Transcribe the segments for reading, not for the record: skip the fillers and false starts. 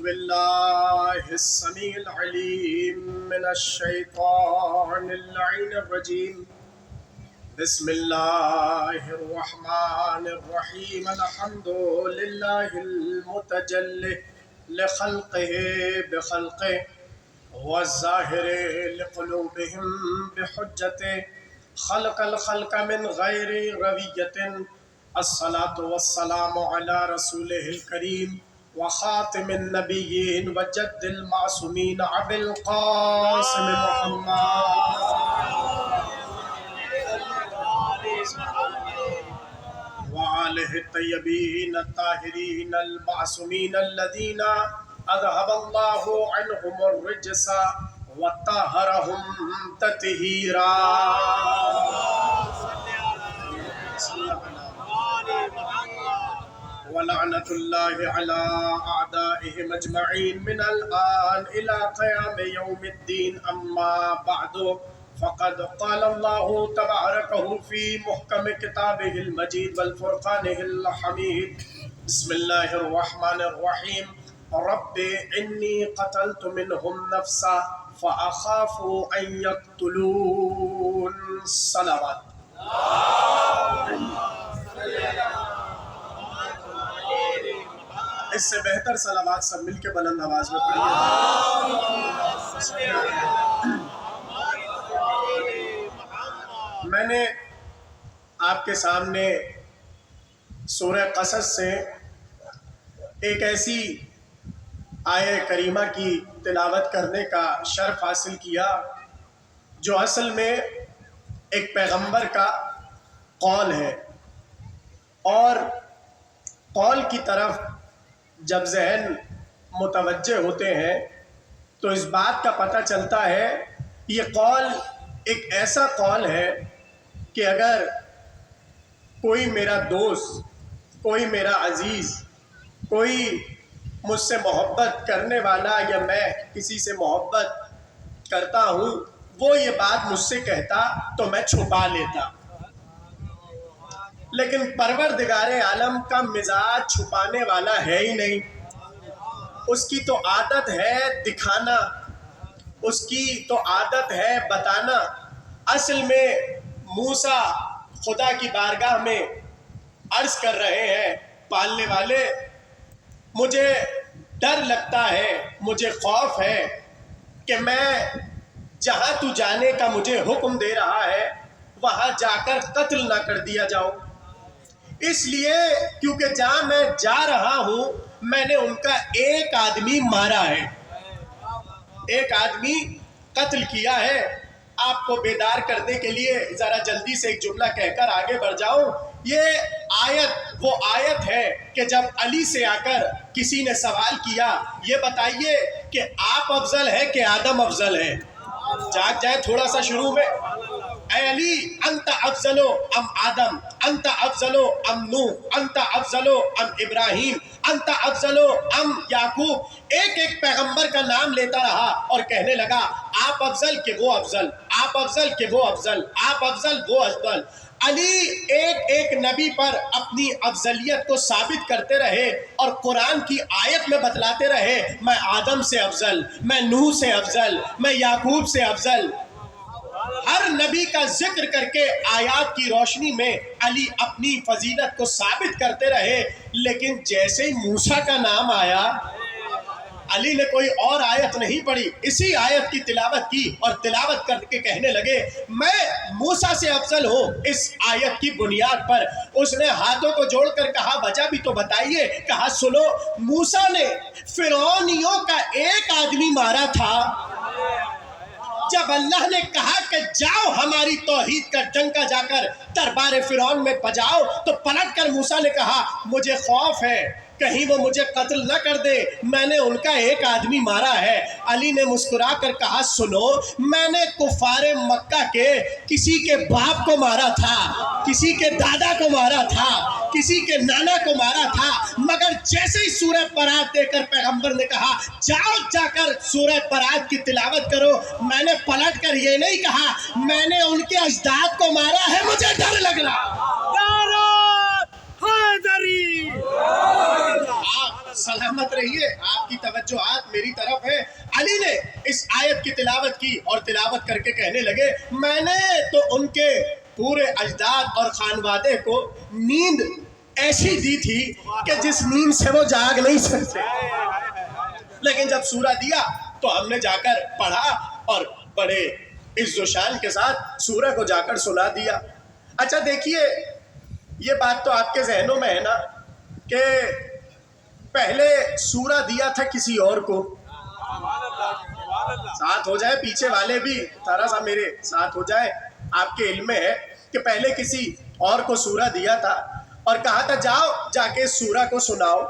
بالله السميع العليم من الشيطان اللعين الرجيم. بسم الله الرحمن الرحيم. الحمد لله المتجلي لخلقه بخلقه والظاهر لقلوبهم بحجته. خلق الخلق من غير روية. الصلاة والسلام على رسوله الكريم وخاتم النبيين وجد المعصومين أبي القاسم محمد وآله الطيبين الطاهرين المعصومين الذين أذهب الله عنهم الرجس وطهرهم تطهيرا. ولعنة الله على أعدائهم أجمعين من الآن إلى قيام يوم الدين. أما بعد فقد قال الله تباركه في محكم كتابه المجيد والفرقانه الحميد. بسم الله الرحمن الرحيم. رب إني قتلت منهم نفسا فأخاف أن يقتلون. صلوات. اس سے بہتر صلوات سب مل کے بلند آواز میں پڑھیے. میں نے آپ کے سامنے سورہ قصص سے ایک ایسی آیہ کریمہ کی تلاوت کرنے کا شرف حاصل کیا جو اصل میں ایک پیغمبر کا قول ہے، اور قول کی طرف جب ذہن متوجہ ہوتے ہیں تو اس بات کا پتہ چلتا ہے یہ قول ایک ایسا قول ہے کہ اگر کوئی میرا دوست، کوئی میرا عزیز، کوئی مجھ سے محبت کرنے والا یا میں کسی سے محبت کرتا ہوں وہ یہ بات مجھ سے کہتا تو میں چھپا لیتا، لیکن پروردگار عالم کا مزاج چھپانے والا ہے ہی نہیں. اس کی تو عادت ہے دکھانا، اس کی تو عادت ہے بتانا. اصل میں موسیٰ خدا کی بارگاہ میں عرض کر رہے ہیں، پالنے والے مجھے ڈر لگتا ہے، مجھے خوف ہے کہ میں جہاں تو جانے کا مجھے حکم دے رہا ہے وہاں جا کر قتل نہ کر دیا جاؤ. اس لیے کیونکہ جہاں میں جا رہا ہوں میں نے ان کا ایک آدمی مارا ہے، ایک آدمی قتل کیا ہے. آپ کو بیدار کرنے کے لیے ذرا جلدی سے ایک جملہ کہہ کر آگے بڑھ جاؤں. یہ آیت وہ آیت ہے کہ جب علی سے آ کر کسی نے سوال کیا یہ بتائیے کہ آپ افضل ہے کہ آدم افضل ہے. جاگ جائے تھوڑا سا شروع میں. اے علی انت افضلو ام آدم، انت افضلو ام نوح، انت افضلو ام ابراہیم، انت افضلو ام یعقوب. ایک ایک پیغمبر کا نام لیتا رہا اور کہنے لگا آپ افضل کہ وہ افضل، آپ افضل کہ وہ افضل، آپ افضل وہ افضل. علی ایک ایک نبی پر اپنی افضلیت کو ثابت کرتے رہے اور قرآن کی آیت میں بتلاتے رہے میں آدم سے افضل، میں نوح سے افضل، میں یعقوب سے افضل. ہر نبی کا ذکر کر کے آیات کی روشنی میں علی اپنی فضیلت کو ثابت کرتے رہے. لیکن جیسے ہی موسیٰ کا نام آیا علی نے کوئی اور آیت نہیں پڑھی، اسی آیت کی تلاوت کی اور تلاوت کر کے کہنے لگے میں موسیٰ سے افضل ہوں. اس آیت کی بنیاد پر اس نے ہاتھوں کو جوڑ کر کہا وجہ بھی تو بتائیے. کہا سنو، موسیٰ نے فرعونیوں کا ایک آدمی مارا تھا. جب اللہ نے کہا کہ جاؤ ہماری توحید کا ڈنکا جا کر دربار فرعون میں بجاؤ تو پلٹ کر موسیٰ نے کہا مجھے خوف ہے کہیں وہ مجھے قتل نہ کر دے، میں نے ان کا ایک آدمی مارا ہے. علی نے مسکرا کر کہا سنو، میں نے کفار مکہ کے کسی کے باپ کو مارا تھا، کسی کے دادا کو مارا تھا، کسی کے نانا کو مارا تھا، مگر جیسے ہی سورہ برات دے کر پیغمبر نے کہا جاؤ جا کر سورہ برات کی تلاوت کرو، میں نے پلٹ کر یہ نہیں کہا میں نے ان کے اجداد کو مارا ہے، مجھے ڈر لگ رہا. سلامت مت رہیے، آپ کی توجہات میری طرف ہے۔ علی نے اس آیت کی تلاوت کی اور تلاوت کر کے کہنے لگے میں نے تو ان کے پورے اجداد اور خانوادے کو نیند ایسی دی تھی کہ جس نیند سے وہ جاگ نہیں سکتے، لیکن جب سورہ دیا تو ہم نے جا کر پڑھا اور بڑے عز و شان کے ساتھ سورہ کو جا کر سنا دیا۔ اچھا دیکھیے، یہ بات تو آپ کے ذہنوں میں ہے نا کہ پہلے سورہ دیا تھا کسی اور کو، ساتھ ہو جائے پیچھے والے بھی ذرا سا میرے ساتھ ہو جائے، آپ کے علم میں ہے کہ پہلے کسی اور کو سورہ دیا تھا اور کہا تھا جاؤ جا کے سورہ کو سناؤ۔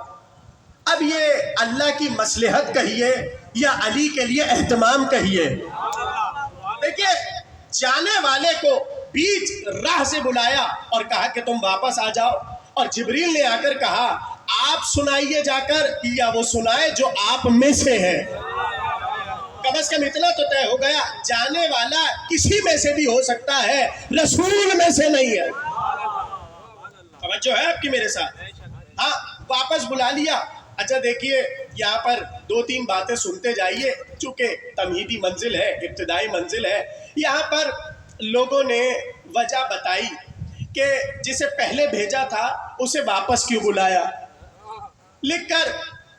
اب یہ اللہ کی مصلحت کہیے یا علی کے لیے اہتمام کہیے، دیکھیے جانے والے کو بیچ راہ سے بلایا اور کہا کہ تم واپس آ جاؤ، اور جبریل نے آ کر کہا آپ سنائیے جا کر یا وہ سنائے جو آپ میں سے ہے۔ کم از کم اتنا تو طے ہو گیا، جانے والا کسی میں سے بھی ہو سکتا ہے، رسول میں سے نہیں ہے۔ توجہ ہے آپ کی میرے ساتھ؟ ہاں، واپس بلا لیا۔ اچھا دیکھیے یہاں پر دو تین باتیں سنتے جائیے، چونکہ تمہیدی منزل ہے، ابتدائی منزل ہے۔ یہاں پر لوگوں نے وجہ بتائی کہ جسے پہلے بھیجا تھا اسے واپس کیوں بلایا، لکھ کر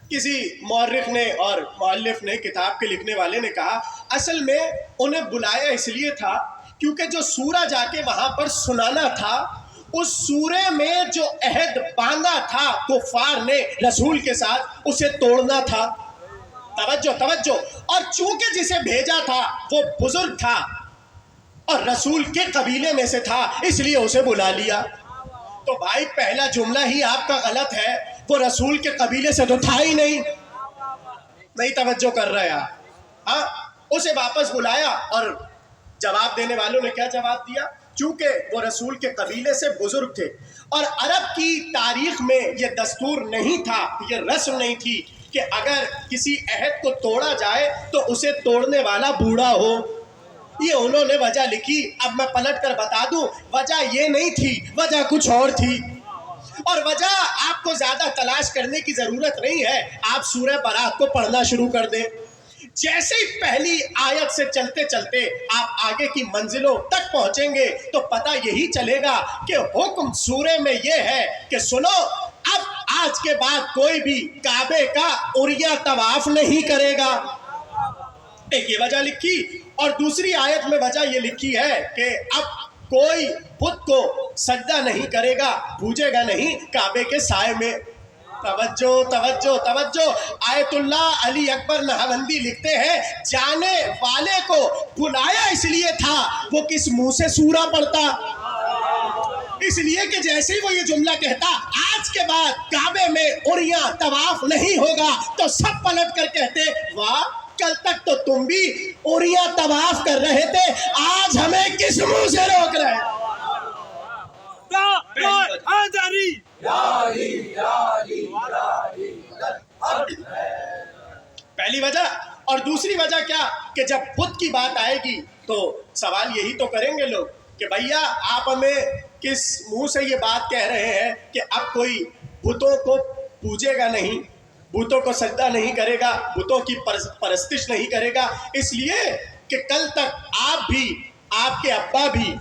کسی مورخ نے اور مؤلف نے، کتاب کے لکھنے والے نے کہا اصل میں انہیں بلایا اس لیے تھا کیونکہ جو سورہ جا کے وہاں پر سنانا تھا، اس سورے میں جو عہد باندھا تھا کفار نے رسول کے ساتھ، اسے توڑنا تھا۔ توجہ توجہ، اور چونکہ جسے بھیجا تھا وہ بزرگ تھا اور رسول کے قبیلے میں سے تھا، اس لیے اسے بلا لیا۔ تو بھائی پہلا جملہ ہی آپ کا غلط ہے، وہ رسول کے قبیلے سے تو تھا ہی نہیں توجہ کر رہے آپ۔ ہاں، اسے واپس بلایا اور جواب دینے والوں نے کیا جواب دیا؟ چونکہ وہ رسول کے قبیلے سے بزرگ تھے، اور عرب کی تاریخ میں یہ دستور نہیں تھا، یہ رسم نہیں تھی کہ اگر کسی عہد کو توڑا جائے تو اسے توڑنے والا بوڑھا ہو۔ یہ انہوں نے وجہ لکھی۔ اب میں پلٹ کر بتا دوں، وجہ یہ نہیں تھی، وجہ کچھ اور تھی، اور وجہ آپ کو زیادہ تلاش کرنے کی ضرورت نہیں ہے۔ آپ سورہ برات کو پڑھنا شروع کر دیں، جیسے ہی پہلی آیت سے چلتے چلتے آپ آگے کی منزلوں تک پہنچیں گے تو پتہ یہی چلے گا کہ حکم سورے میں یہ ہے کہ سنو، اب آج کے بعد کوئی بھی کعبے کا عریہ طواف نہیں کرے گا۔ ایک یہ وجہ لکھی، اور دوسری آیت میں وجہ یہ لکھی ہے کہ اب کوئی بت کو سجدہ نہیں کرے گا، پوجے گا نہیں کعبے کے سائے میں۔ توجہ توجہ توجہ، آیت اللہ علی اکبر نہاوندی لکھتے ہیں جانے والے کو بلایا اس لیے تھا، وہ کس منہ سے سورہ پڑھتا؟ اس لیے کہ جیسے ہی وہ یہ جملہ کہتا آج کے بعد کعبے میں عریاں طواف نہیں ہوگا، تو سب پلٹ کر کہتے واہ، کل تک تو تم بھی عریاں طواف کر رہے تھے، آج ہمیں کس منہ سے روک رہے ہیں؟ پہلی وجہ، اور دوسری وجہ کیا کہ جب بت کی بات آئے گی تو سوال یہی تو کریں گے لوگ کہ بھیا آپ ہمیں کس منہ سے یہ بات کہہ رہے ہیں کہ اب کوئی بتوں کو پوجے گا نہیں، بتوں کو سجدہ نہیں کرے گا، بتوں کی پرستش نہیں کرے گا، اس لیے کہ کل تک آپ بھی، آپ کے ابا بھی،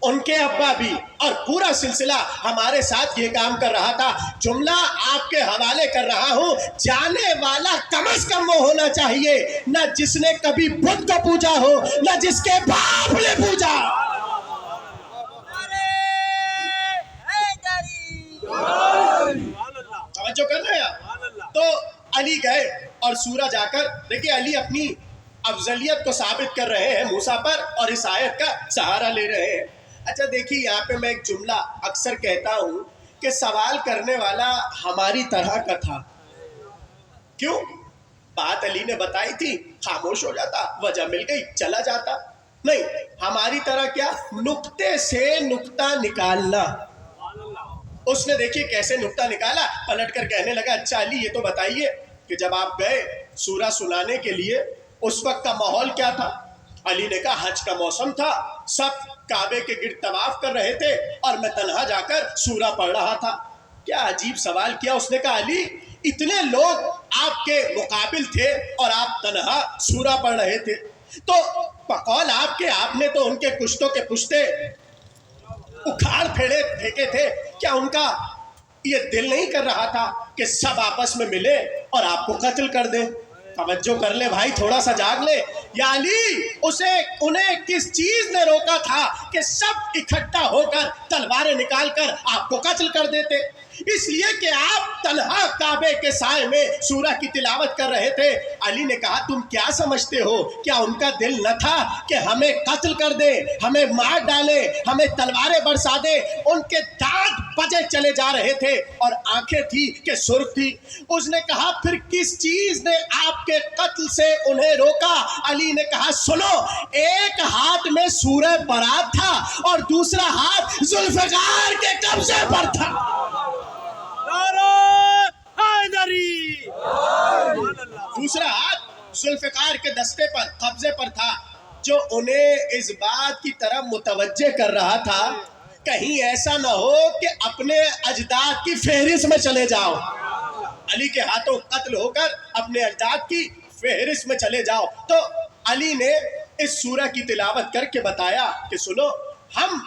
ان کے ابا بھی، اور پورا سلسلہ ہمارے ساتھ یہ کام کر رہا تھا۔ جملہ آپ کے حوالے کر رہا ہوں، جانے والا کم از کم وہ ہونا چاہیے نہ جس نے کبھی بت کو پوجا ہو، نہ جس کے باپ نے پوجا۔ توجہ کر رہے ہیں؟ تو علی گئے اور سورہ جا کر دیکھیں، علی اپنی افضلیت کو ثابت کر رہے ہیں موسیٰ پر اور اس آیت کا سہارا لے رہے ہیں۔ اچھا دیکھیے یہاں پہ میں ایک جملہ اکثر کہتا ہوں کہ سوال کرنے والا ہماری طرح کا تھا۔ کیوں؟ بات علی نے بتائی تھی، خاموش ہو جاتا، وجہ مل گئی چلا جاتا۔ نہیں، ہماری طرح کیا، نقطے سے نقطہ نکالنا۔ اس نے دیکھیے کیسے نقطہ نکالا، پلٹ کر کہنے لگا اچھا علی یہ تو بتائیے کہ جب آپ گئے سورہ سنانے کے لیے اس وقت کا ماحول کیا تھا؟ علی نے کہا حج کا موسم تھا، سب کعبے کے گرد طواف کر رہے تھے اور میں تنہا جا کر سورہ پڑھ رہا تھا۔ کیا عجیب سوال کیا اس نے کہا علی اتنے لوگ آپ کے مقابل تھے اور آپ تنہا سورہ پڑھ رہے تھے، تو بقول آپ کے آپ نے تو ان کے پشتوں کے پشتے اکھاڑ پھینکے تھے، کیا ان کا یہ دل نہیں کر رہا تھا کہ سب آپس میں ملے اور آپ کو قتل کر دیں؟ توجہ کر لے بھائی، تھوڑا سا جاگ لے. یا علی، انہیں کس چیز نے روکا تھا کہ سب اکٹھا ہو کر تلواریں نکال کر آپ کو قتل کر دیتے؟ اس لیے کہ آپ تنہا کعبے کے سائے میں سورہ کی تلاوت کر رہے تھے. علی نے کہا تم کیا سمجھتے ہو، کیا ان کا دل نہ تھا کہ ہمیں قتل کر دے، ہمیں مار ڈالے، ہمیں تلواریں برسا دے؟ ان کے دانت بجے چلے جا رہے تھے اور آنکھیں تھی کہ سرخ تھی. اس نے کہا پھر کس چیز نے آپ کے قتل سے انہیں روکا؟ علی نے کہا سنو، ایک ہاتھ میں سورہ برات تھا اور دوسرا ہاتھ ذوالفقار کے قبضے پر تھا. دوسرا ہاتھ ذوالفقار کے دستے پر، قبضے پر تھا، جو انہیں اس بات کی طرف متوجہ کر رہا تھا کہیں ایسا نہ ہو کہ اپنے اجداد کی فہرست میں چلے جاؤ. علی کے ہاتھوں قتل ہو کر اپنے اجداد کی فہرست میں چلے جاؤ. تو علی نے اس سورہ کی تلاوت کر کے بتایا کہ سنو، ہم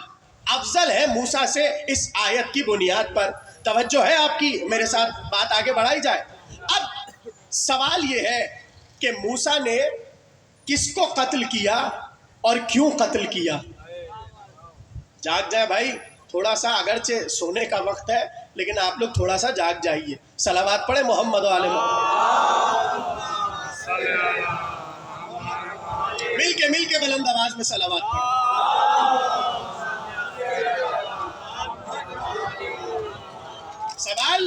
افضل ہیں موسیٰ سے اس آیت کی بنیاد پر. توجہ ہے آپ کی، میرے ساتھ بات آگے بڑھائی جائے. اب سوال یہ ہے کہ موسیٰ نے کس کو قتل کیا اور کیوں قتل کیا؟ جاگ جائے بھائی، تھوڑا سا اگرچہ سونے کا وقت ہے لیکن آپ لوگ تھوڑا سا جاگ جائیے. صلوات پڑھے محمد و آل محمد. مل کے بلند آواز میں صلوات پڑھے. سوال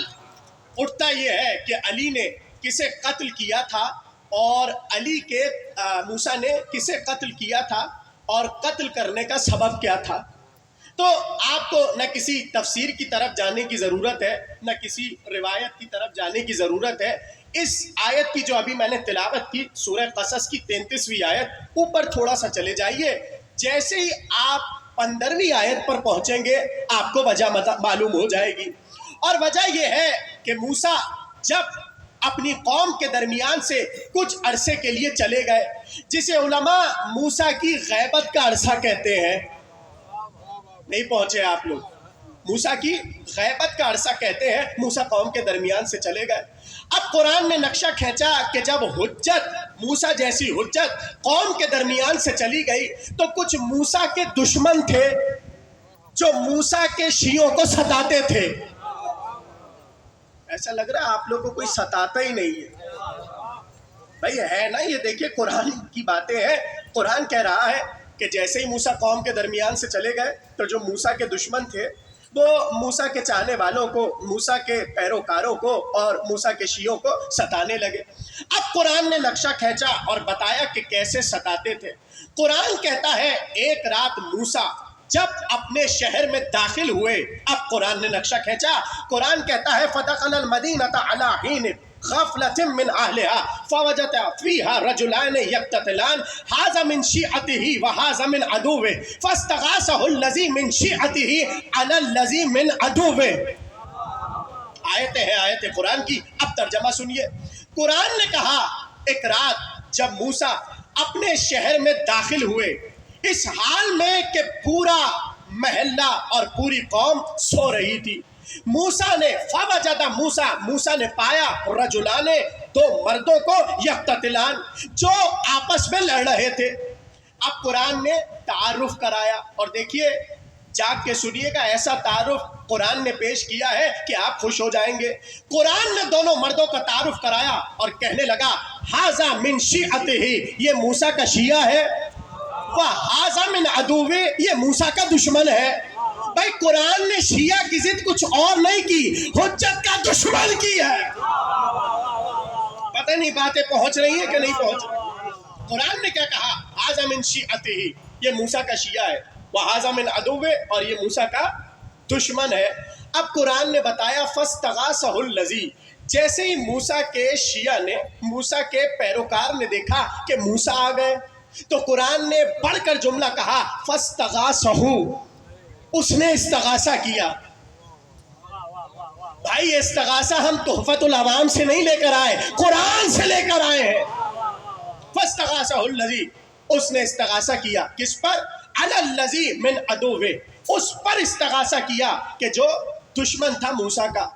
اٹھتا یہ ہے کہ علی نے کسے قتل کیا تھا اور موسیٰ نے کسے قتل کیا تھا اور قتل کرنے کا سبب کیا تھا. تو آپ کو نہ کسی تفسیر کی طرف جانے کی ضرورت ہے، نہ کسی روایت کی طرف جانے کی ضرورت ہے. اس آیت کی جو ابھی میں نے تلاوت کی، سورہ قصص کی 33ویں آیت، اوپر تھوڑا سا چلے جائیے. جیسے ہی آپ 15ویں آیت پر پہنچیں گے آپ کو وجہ معلوم ہو جائے گی. اور وجہ یہ ہے کہ موسیٰ جب اپنی قوم کے درمیان سے کچھ عرصے کے لیے چلے گئے، جسے علماء موسیٰ کی غیبت کا عرصہ کہتے ہیں. نہیں پہنچے آپ لوگ؟ موسیٰ کی غیبت کا عرصہ کہتے ہیں. موسیٰ قوم کے درمیان سے چلے گئے. اب قرآن نے نقشہ کھینچا کہ جب حجت، موسیٰ جیسی حجت قوم کے درمیان سے چلی گئی تو کچھ موسیٰ کے دشمن تھے جو موسیٰ کے شیعوں کو ستاتے تھے. ایسا لگ رہا ہے آپ لوگوں کو کوئی ستاتا ہی نہیں ہے بھائی، ہے نا؟ یہ دیکھیے قرآن کی باتیں ہیں. قرآن کہہ رہا ہے کہ جیسے ہی موسیٰ قوم کے درمیان سے چلے گئے تو جو موسیٰ کے دشمن تھے وہ موسیٰ کے چاہنے والوں کو، موسیٰ کے پیروکاروں کو اور موسیٰ کے شیعوں کو ستانے لگے. اب قرآن نے نقشہ کھینچا اور بتایا کہ کیسے ستاتے تھے. قرآن کہتا ہے ایک رات موسیٰ جب اپنے شہر میں داخل ہوئے، اب قرآن نے نقشہ کھینچا. قرآن کہتا ہے فَدَخَلَ الْمَدِينَةَ عَلَىٰ حِينٍ غَفْلَةٍ مِّنْ أَهْلِهَا فَوَجَدَ فِيهَا رَجُلَانِ يَقْتَتِلَانِ هَٰذَا مِنْ شِيعَتِهِ وَهَٰذَا مِنْ عَدُوِّهِ فَاسْتَغَاثَهُ الَّذِي مِنْ شِيعَتِهِ عَلَى الَّذِي مِنْ عَدُوِّهِ. آیت قرآن کی. اب ترجمہ سنیے. قرآن نے کہا ایک رات جب موسیٰ اپنے شہر میں داخل ہوئے، اس حال میں کہ پورا محلہ اور پوری قوم سو رہی تھی، موسیٰ نے موسیٰ نے پایا رجلان، دو مردوں کو، یقتتلان، جو آپس میں لڑ رہے تھے. اب قرآن نے تعارف کرایا اور دیکھیے، جاگ کے سنیے گا، ایسا تعارف قرآن نے پیش کیا ہے کہ آپ خوش ہو جائیں گے. قرآن نے دونوں مردوں کا تعارف کرایا اور کہنے لگا ہاذا من شیعتہ، یہ موسیٰ کا شیعہ ہے، وہذا من عدوہ، یہ موسیٰ کا دشمن ہے. بھائی قرآن نے شیعہ کی ضد کچھ اور نہیں کی، حجت کا دشمن کی ہے. پتہ نہیں باتیں پہنچ رہی ہیں کہ نہیں پہنچ رہی. قرآن نے کیا کہا؟ ہاذا من شیعتہ، یہ موسیٰ کا شیعہ ہے، وہذا من عدوہ، اور یہ موسیٰ کا دشمن ہے. اب قرآن نے بتایا فاستغاثہ الذی، جیسے ہی موسیٰ کے شیعہ نے، موسیٰ کے پیروکار نے دیکھا کہ موسیٰ آ گئے تو قرآن نے بڑھ کر جملہ کہا فاستغاثہ، اس نے استغاثہ کیا. بھائی بھائی استغاثہ ہم تحفۃ العوام سے نہیں لے کر آئے، قرآن سے لے کر آئے ہیں۔ فاستغاثہ الذی، اس نے استغاثہ کیا کس پر؟ علی الذی من عدوہ، اس پر استغاثہ کیا کہ جو دشمن تھا موسیٰ کا۔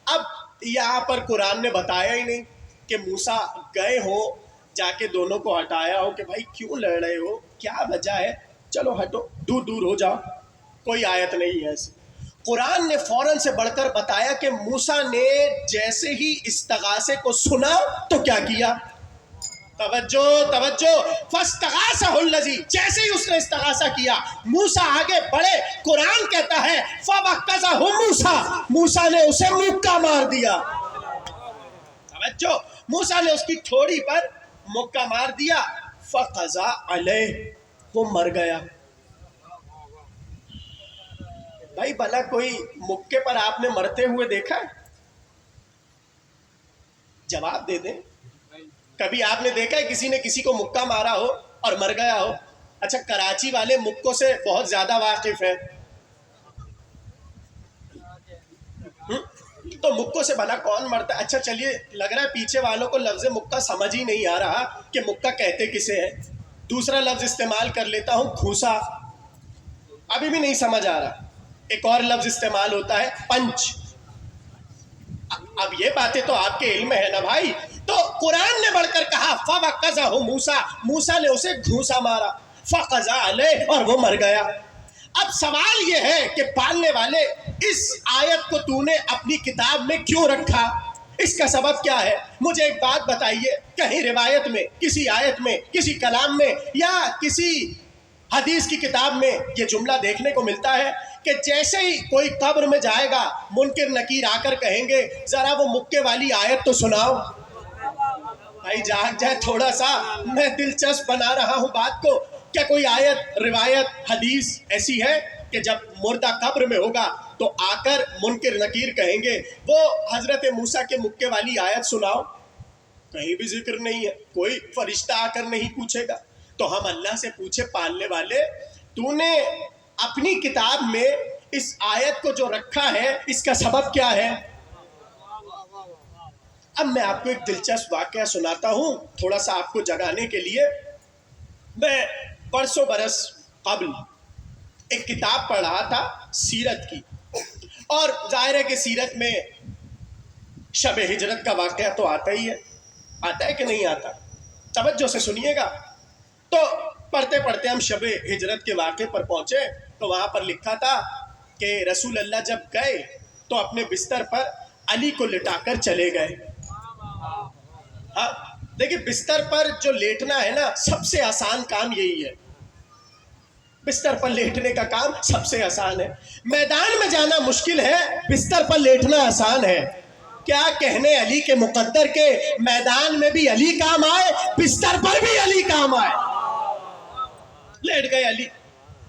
اب یہاں پر قرآن نے بتایا ہی نہیں کہ موسیٰ گئے ہو جا کے دونوں کو ہٹایا ہو کہ بھائی کیوں لڑ رہے ہو، کیا وجہ ہے، چلو ہٹو، دور دور ہو جاؤ۔ کوئی آیت نہیں ہے ایسی۔ قرآن نے فوراً سے بڑھ کر بتایا کہ موسیٰ نے جیسے ہی استغاثے کو سنا تو کیا کیا؟ توجہ توجہ، فاستغاثہ الذی، جیسے ہی اس نے استغاثہ کیا موسیٰ آگے بڑھے، قرآن کہتا ہے فوقظہ موسیٰ، موسیٰ نے اسے مکہ مار دیا۔ توجہ، موسیٰ نے اس کی ٹھوڑی پر مکہ مار دیا، فقضى علیہ، وہ مر گیا۔ بھائی بھلا کوئی مکے پر آپ نے مرتے ہوئے دیکھا ہے؟ جواب دے دیں، کبھی آپ نے دیکھا ہے کسی نے کسی کو مکہ مارا ہو اور مر گیا ہو؟ اچھا کراچی والے مکوں سے بہت زیادہ واقف ہیں، تو مکوں سے بھلا کون مرتا ہے؟ اچھا چلیے، لگ رہا ہے پیچھے والوں کو لفظ مکہ سمجھ ہی نہیں آ رہا کہ مکہ کہتے کسے ہیں۔ دوسرا لفظ استعمال کر لیتا ہوں، گھوسا، ابھی بھی نہیں سمجھ آ رہا۔ ایک اور لفظ استعمال ہوتا ہے پنچ۔ اب یہ باتیں تو آپ کے علم میں ہے نا بھائی، تو قرآن نے بڑھ کر کہا فوقظہ موسیٰ، موسیٰ نے اسے گھوسا مارا، فقضى علیہ، اور وہ مر گیا۔ اب سوال یہ ہے کہ پالنے والے اس آیت کو تو نے اپنی کتاب میں کیوں رکھا؟ اس کا سبب کیا ہے؟ مجھے ایک بات بتائیے، کہیں روایت میں، کسی آیت میں، کسی کلام میں یا کسی حدیث کی کتاب میں یہ جملہ دیکھنے کو ملتا ہے کہ جیسے ہی کوئی قبر میں جائے گا منکر نکیر آ کر کہیں گے ذرا وہ مکے والی آیت تو سناؤ؟ بھائی جاگ جائے تھوڑا سا، میں دلچسپ بنا رہا ہوں بات کو۔ کیا کوئی آیت، روایت، حدیث ایسی ہے کہ جب مردہ قبر میں ہوگا تو آ کر منکر نکیر کہیں گے وہ حضرت موسیٰ کے مکے والی آیت سناؤ؟ کہیں بھی ذکر نہیں ہے، کوئی فرشتہ آ کر نہیں پوچھے گا۔ تو ہم اللہ سے پوچھے پالنے والے، تو نے اپنی کتاب میں اس آیت کو جو رکھا ہے اس کا سبب کیا ہے؟ اب میں آپ کو ایک دلچسپ واقعہ سناتا ہوں تھوڑا سا آپ کو جگانے کے لیے۔ میں برسوں برس قبل ایک کتاب پڑھ رہا تھا سیرت کی، اور ظاہر ہے کہ سیرت میں شب ہجرت کا واقعہ تو آتا ہی ہے، آتا ہے کہ نہیں آتا؟ توجہ سے سنیے گا۔ تو پڑھتے پڑھتے ہم شب ہجرت کے واقعے پر پہنچے تو وہاں پر لکھا تھا کہ رسول اللہ جب گئے تو اپنے بستر پر علی کو لٹا کر چلے گئے۔ ہاں دیکھیں، بستر پر جو لیٹنا ہے نا سب سے آسان کام یہی ہے، بستر پر لیٹنے کا کام سب سے آسان ہے۔ میدان میں جانا مشکل ہے، بستر پر لیٹنا آسان ہے۔ کیا کہنے علی کے مقدر کے، میدان میں بھی علی کام آئے، بستر پر بھی علی کام آئے۔ لیٹ گئے علی،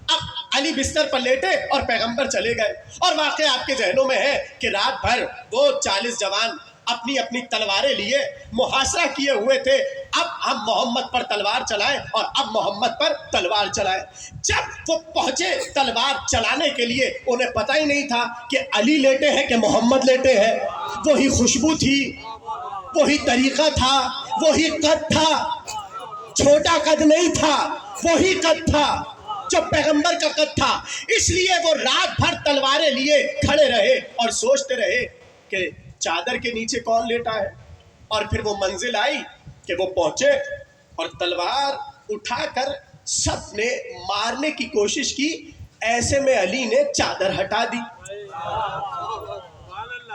اب علی بستر پر لیٹے اور پیغمبر چلے گئے۔ اور واقعہ آپ کے ذہنوں میں ہے کہ رات بھر وہ 40 جوان اپنی اپنی تلواریں لیے محاصرہ کیے ہوئے تھے، اب ہم محمد پر تلوار چلائیں اور اب محمد پر تلوار چلائیں۔ جب وہ پہنچے تلوار چلانے کے لیے انہیں پتہ ہی نہیں تھا کہ علی لیٹے ہیں کہ محمد لیٹے ہیں۔ وہی خوشبو تھی، وہی طریقہ تھا، وہی قد تھا، چھوٹا قد نہیں تھا، وہی قد تھا جو پیغمبر کا قد تھا۔ اس لیے وہ رات بھر تلواریں لیے کھڑے رہے اور سوچتے رہے کہ چادر کے نیچے کون لیٹا ہے۔ اور پھر وہ منزل آئی کہ وہ پہنچے اور تلوار اٹھا کر سب نے مارنے کی کوشش کی، ایسے میں علی نے چادر ہٹا دی۔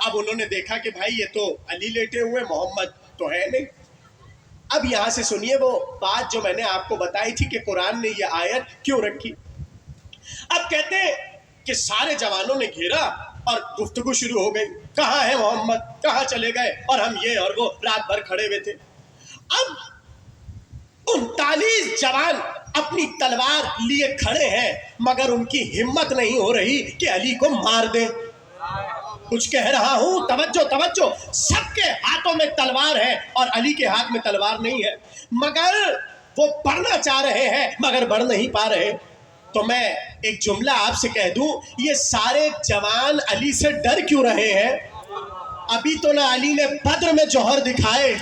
اب انہوں نے دیکھا کہ بھائی یہ تو علی لیٹے ہوئے، محمد تو ہے نہیں۔ اب یہاں سے سنیے وہ بات جو میں نے آپ کو بتائی تھی کہ قرآن نے یہ آیت کیوں رکھی۔ اب کہتے ہیں کہ سارے جوانوں نے گھیرا اور گفتگو شروع ہو گئی، کہاں ہے محمد، کہاں چلے گئے، اور ہم یہ اور وہ رات بھر کھڑے ہوئے تھے۔ اب 39 جوان اپنی تلوار لیے کھڑے ہیں مگر ان کی ہمت نہیں ہو رہی کہ علی کو مار دیں۔ کچھ کہہ رہا ہوں، توجہ توجہ، سب کے ہاتھوں میں تلوار ہے اور علی کے ہاتھ میں تلوار نہیں ہے، مگر وہ بڑھنا چاہ رہے ہیں مگر بڑھ نہیں پا رہے۔ تو میں ایک جملہ آپ سے کہہ دوں، یہ سارے جوان علی سے ڈر کیوں رہے ہیں؟ ابھی تو نہ علی نے بدر میں جوہر دکھائے،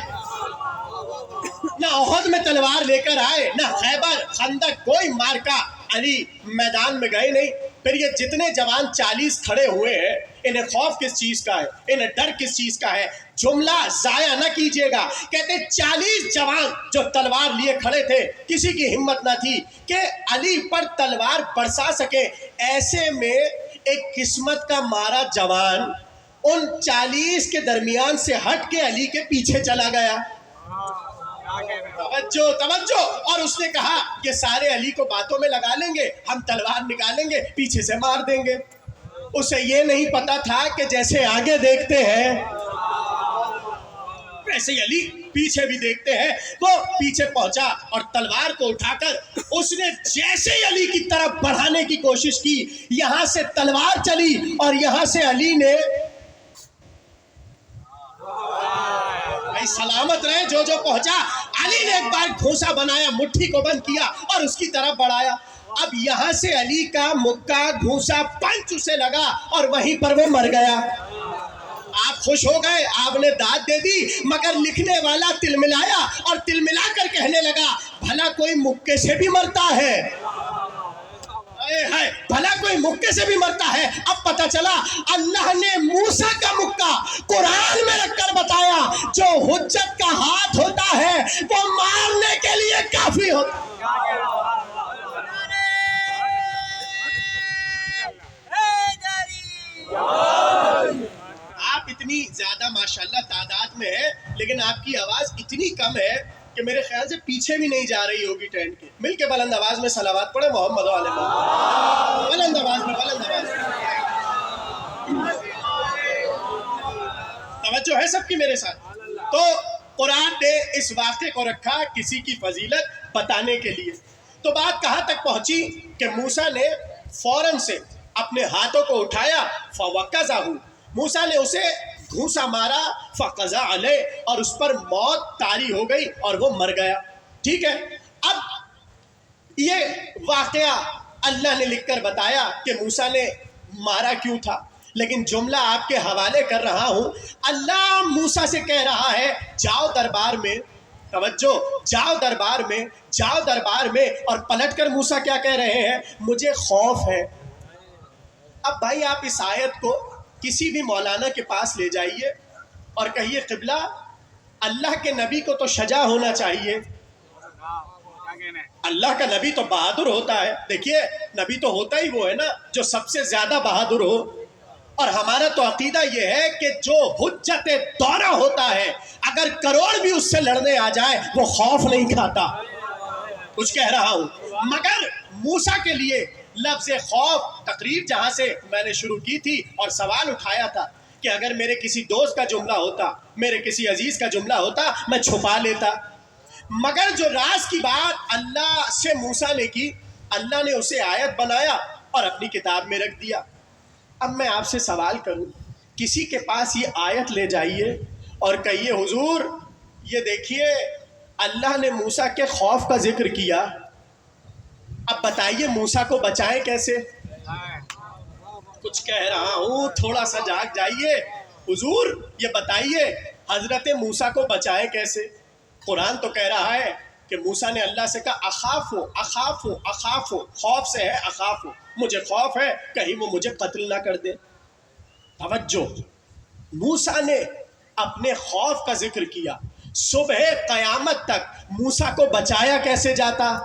نہ احد میں تلوار لے کر آئے، نہ خیبر خندق کوئی مارکا علی میدان میں گئے نہیں. پھر یہ جتنے جوان 40 کھڑے ہوئے ہیں، انہیں خوف کس چیز کا ہے، انہیں ڈر کس چیز کا ہے؟ جملہ ضائع نہ کیجئے گا. کہتے 40 جوان جو تلوار لیے کھڑے تھے، کسی کی ہمت نہ تھی کہ علی پر تلوار برسا سکے. ایسے میں ایک قسمت کا مارا جوان ان 40 کے درمیان سے ہٹ کے علی کے پیچھے چلا گیا. توجہ. اور اس نے کہا کہ سارے علی کو باتوں میں لگا لیں گے، ہم تلوار نکالیں گے، پیچھے سے مار دیں گے. اسے یہ نہیں پتا تھا کہ جیسے آگے دیکھتے ہیں ویسے علی پیچھے بھی دیکھتے ہیں. وہ پیچھے پہنچا اور تلوار کو اٹھا کر اس نے جیسے علی کی طرف بڑھانے کی کوشش کی، یہاں سے تلوار چلی اور یہاں سے علی نے سلامت رہے جو پہنچا. علی نے ایک بار گھونسا بنایا، مٹھی کو بند کیا اور اس کی طرف بڑھایا. اب یہاں سے علی کا مکہ گھونسا پنچ اسے لگا اور وہیں پر وہ مر گیا. آپ خوش ہو گئے، آپ نے داد دے دی، مگر لکھنے والا تلملایا اور تلملا کر کہنے لگا بھلا کوئی مکے سے بھی مرتا ہے، بھلا کوئی مکے سے بھی مرتا ہے. اب پتہ چلا اللہ نے موسیٰ کا مکہ قرآن میں رکھ کر بتایا، جو حجت کا ہاتھ ہوتا ہے وہ مارنے کے لیے کافی ہوتا ہے. آپ اتنی زیادہ ماشاءاللہ تعداد میں ہے، لیکن آپ کی آواز اتنی کم ہے کہ میرے خیال سے پیچھے بھی نہیں جا رہی ہوگی ٹینٹ کے. مل کے بلند آواز میں صلوات پڑھے محمد و آل محمد. بلند آواز میں، بلند آواز میں. توجہ ہے سب کی میرے ساتھ؟ تو قرآن نے اس واقعے کو رکھا کسی کی فضیلت بتانے کے لیے. تو بات کہاں تک پہنچی کہ موسیٰ نے فوراً سے اپنے ہاتھوں کو اٹھایا، فَوَقَّذَهُ، موسیٰ نے اسے گھونسا مارا، فَقَضَى عَلَيْهِ، اور اس پر موت طاری ہو گئی اور وہ مر گیا. ٹھیک ہے. اب یہ واقعہ اللہ نے لکھ کر بتایا کہ موسیٰ نے مارا کیوں تھا، لیکن جملہ آپ کے حوالے کر رہا ہوں. اللہ موسیٰ سے کہہ رہا ہے جاؤ دربار میں. توجہ، جاؤ دربار میں، جاؤ دربار میں. اور پلٹ کر موسیٰ کیا کہہ رہے ہیں؟ مجھے خوف ہے. اب بھائی آپ اس آیت کو کسی بھی مولانا کے پاس لے جائیے اور کہیے قبلہ اللہ کے نبی کو تو شجاع ہونا چاہیے، اللہ کا نبی تو بہادر ہوتا ہے. دیکھیے نبی تو ہوتا ہی وہ ہے نا جو سب سے زیادہ بہادر ہو. اور ہمارا تو عقیدہ یہ ہے کہ جو حجت دورہ ہوتا ہے اگر کروڑ بھی اس سے لڑنے آ جائے وہ خوف نہیں کھاتا. کچھ کہہ رہا ہوں. مگر موسیٰ کے لیے لفظ خوف، تقریر جہاں سے میں نے شروع کی تھی اور سوال اٹھایا تھا کہ اگر میرے کسی دوست کا جملہ ہوتا، میرے کسی عزیز کا جملہ ہوتا، میں چھپا لیتا. مگر جو راز کی بات اللہ سے موسیٰ نے کی، اللہ نے اسے آیت بنایا اور اپنی کتاب میں رکھ دیا. اب میں آپ سے سوال کروں، کسی کے پاس یہ آیت لے جائیے اور کہیے حضور یہ دیکھیے اللہ نے موسیٰ کے خوف کا ذکر کیا، اب بتائیے موسیٰ کو بچائیں کیسے؟ کچھ کہہ رہا ہوں، تھوڑا سا جاگ جائیے. حضور یہ بتائیے حضرت موسیٰ کو بچائیں کیسے؟ قرآن تو کہہ رہا ہے کہ موسیٰ نے اللہ سے کہا اخافو اخافو اخافو، خوف سے ہے اخافو، مجھے خوف ہے کہیں وہ مجھے قتل نہ کر دے. توجہ، موسیٰ نے اپنے خوف کا ذکر کیا. صبح قیامت تک موسیٰ کو بچایا کیسے جاتا؟